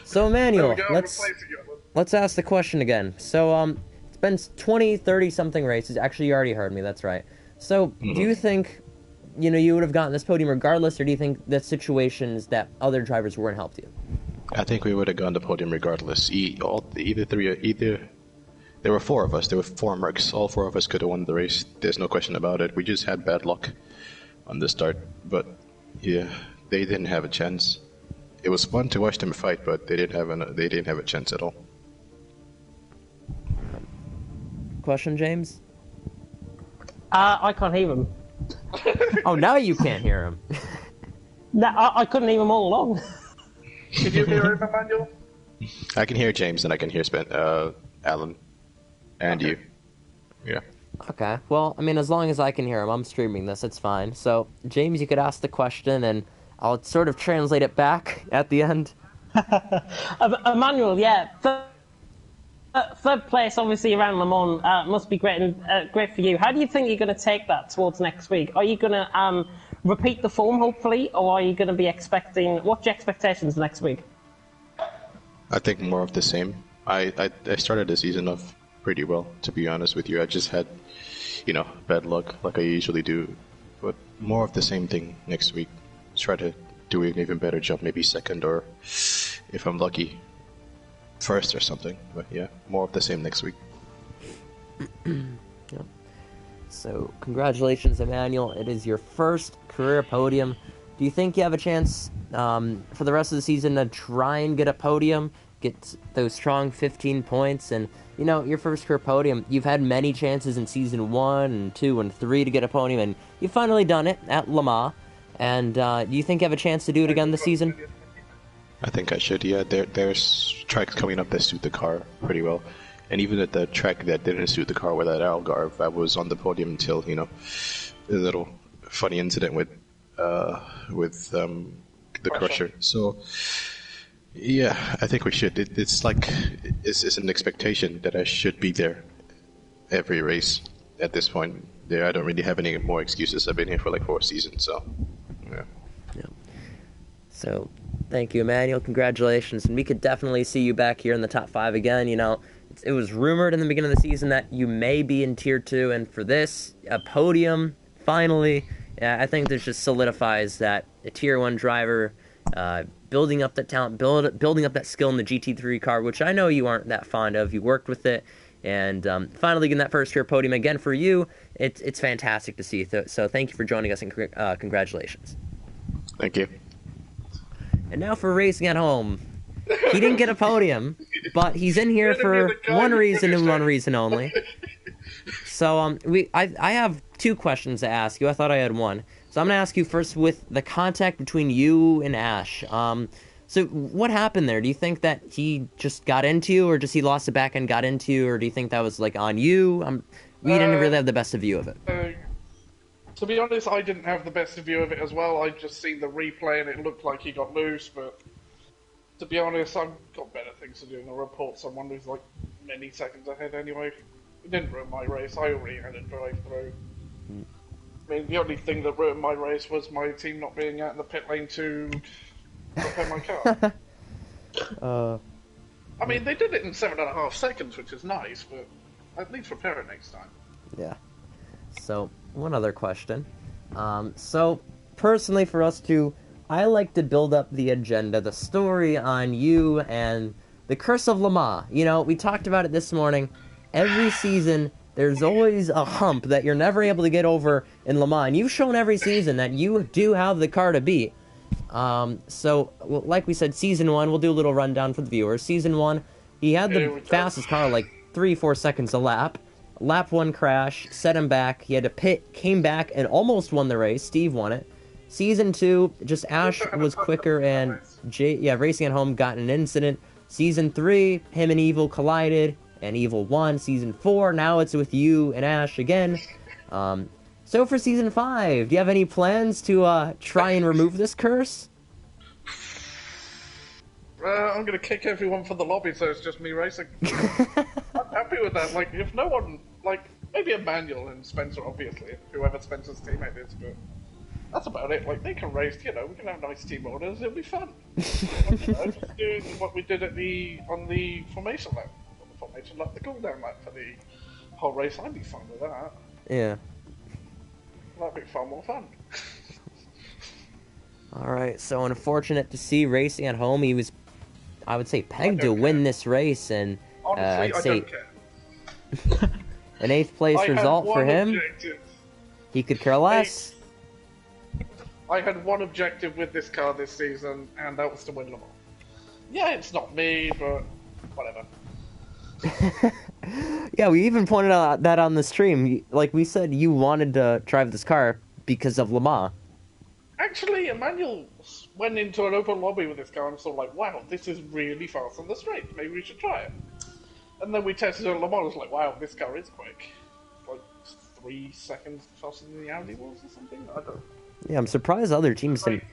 So Emmanuel, let's ask the question again. So it's been 20, 30 something races. Actually, you already heard me, that's right. So do you think, you know, you would have gotten this podium regardless, or do you think that situations that other drivers weren't helped you? I think we would have gotten the podium regardless. There were 4 of us. There were 4 mercs. All 4 of us could have won the race. There's no question about it. We just had bad luck on the start. But yeah, they didn't have a chance. It was fun to watch them fight, but they didn't have a chance at all. Question, James? I can't hear him. Oh, now you can't hear him. No, I couldn't hear him all along. Can you hear him, Emmanuel? I can hear James and I can hear Alan, and you. Yeah. Okay. Well, I mean, as long as I can hear him, I'm streaming this. It's fine. So, James, you could ask the question, and I'll sort of translate it back at the end. Emmanuel, yeah. Third place, obviously, around Le Mans must be great for you. How do you think you're going to take that towards next week? Are you going to repeat the form, hopefully, or are you going to be expecting... What's your expectations next week? I think more of the same. I started the season off pretty well, to be honest with you. I just had, bad luck like I usually do. But more of the same thing next week. Try to do an even better job, maybe second, or if I'm lucky, first or something. But yeah, more of the same next week. Yeah. So, congratulations, Emmanuel. It is your first career podium. Do you think you have a chance for the rest of the season to try and get a podium, get those strong 15 points? And, your first career podium, you've had many chances in Season 1 and 2 and 3 to get a podium, and you've finally done it at Le Mans. And do you think you have a chance to do it again this season? I think I should, yeah. There's tracks coming up that suit the car pretty well. And even at the track that didn't suit the car with that Algarve, I was on the podium until, a little funny incident with the Crusher. So, yeah, I think we should. It's an expectation that I should be there every race at this point. I don't really have any more excuses. I've been here for like 4 seasons, so, yeah. So, thank you, Emmanuel. Congratulations. And we could definitely see you back here in the top 5 again. It was rumored in the beginning of the season that you may be in Tier 2, and for this, a podium, finally, I think this just solidifies that a Tier 1 driver, building up that talent, building up that skill in the GT3 car, which I know you aren't that fond of. You worked with it, and finally getting that first career podium again for you, it's fantastic to see. So thank you for joining us, and congratulations. Thank you. And now for Racing at Home. He didn't get a podium, but he's in here for one reason and one reason only. So I have 2 questions to ask you. I thought I had one. So I'm going to ask you first with the contact between you and Ash. So what happened there? Do you think that he just got into you, or just he lost the back end, got into you, or do you think that was on you? We didn't really have the best view of it. To be honest, I didn't have the best view of it as well. I just seen the replay and it looked like he got loose, but to be honest, I've got better things to do than report someone who's many seconds ahead anyway. It didn't ruin my race. I already had a drive through. I mean, the only thing that ruined my race was my team not being out in the pit lane to repair my car. I mean, they did it in 7.5 seconds, which is nice, but at least repair it next time. Yeah. So, one other question. So, personally for us two, I like to build up the agenda, the story on you and the Curse of Le Mans. We talked about it this morning. Every season, there's always a hump that you're never able to get over in Le Mans. And you've shown every season that you do have the car to beat. So, like we said, Season 1, we'll do a little rundown for the viewers. Season 1, he had the fastest car, 3-4 seconds a lap. Lap 1 crash, set him back. He had to pit, came back, and almost won the race. Steve won it. Season 2, just Ash was quicker, and Racing at Home got in an incident. Season 3, him and Evil collided, and Evil won. Season 4, now it's with you and Ash again. So for Season 5, do you have any plans to try and remove this curse? I'm gonna kick everyone from the lobby, so it's just me racing. I'm happy with that. If no one, maybe Emmanuel and Spencer, obviously, whoever Spencer's teammate is, but that's about it. They can race, we can have nice team orders, it'll be fun. Just doing what we did on the formation lap. Not the formation lap, the cooldown lap for the whole race. I'd be fine with that. Yeah. That'd be far more fun. Alright, so unfortunate to see Racing at Home. He was, I would say, pegged to win this race, and honestly, I'd I say don't care. an 8th place result for him. Objective. He could care less. I had one objective with this car this season, and that was to win Le Mans. Yeah, it's not me, but whatever. Yeah, we even pointed out that on the stream. Like we said, you wanted to drive this car because of Le Mans. Actually, Emmanuel went into an open lobby with this car and was sort of like, wow, this is really fast on the straight. Maybe we should try it. And then we tested it at Le Mans. Like, wow, this car is quick. Like 3 seconds faster than the Audi was or something. I don't. Yeah, I'm surprised other teams didn't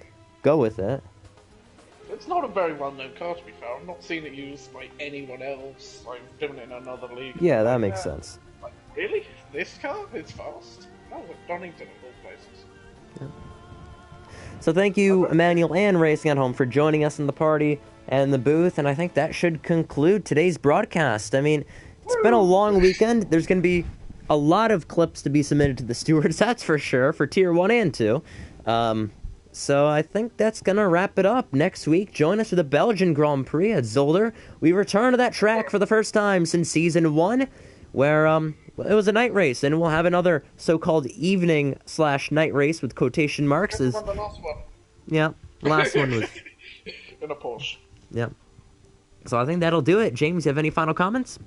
go with it. It's not a very well-known car, to be fair. I've not seen it used by anyone else. I've driven it in another league. Yeah, that makes sense. Like, really? This car is fast? That was at Donington of all places. Yeah. So thank you, Emmanuel and Racing at Home, for joining us in the party and the booth, and I think that should conclude today's broadcast. I mean, it's been a long weekend. There's going to be a lot of clips to be submitted to the stewards, that's for sure, for Tier 1 and 2. So I think that's going to wrap it up. Next week, join us for the Belgian Grand Prix at Zolder. We return to that track for the first time since Season 1, where it was a night race, and we'll have another so-called evening/night race with quotation marks. The last one. Yeah, last one was... in a Porsche. Yeah. So I think that'll do it. James, you have any final comments?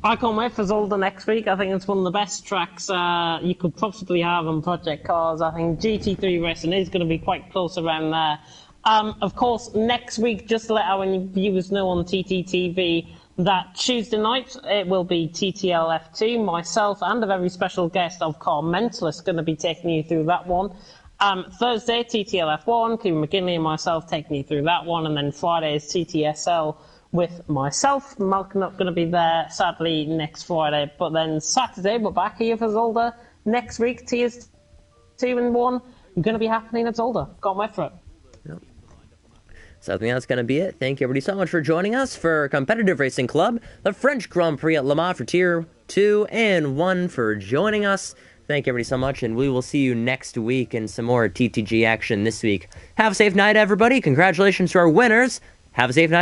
I can't wait for Zolder next week. I think it's one of the best tracks you could possibly have on Project Cars. I think GT3 racing is going to be quite close around there. Of course, next week, just to let our viewers know on TTTV, that Tuesday night it will be TTL F2. Myself and a very special guest of Commentators going to be taking you through that one. Thursday, TTL F1, Kieran McGinley and myself taking you through that one. And then Friday is TTSL with myself. Malc not going to be there, sadly, next Friday. But then Saturday, we're back here for Zolder. Next week, Tiers 2 and 1 going to be happening at Zolder. Can't wait for it. Yep. So I think that's going to be it. Thank you everybody so much for joining us for Competitive Racing Club, the French Grand Prix at Le Mans for Tier 2 and 1 for joining us. Thank you everybody so much, and we will see you next week in some more TTG action this week. Have a safe night, everybody. Congratulations to our winners. Have a safe night.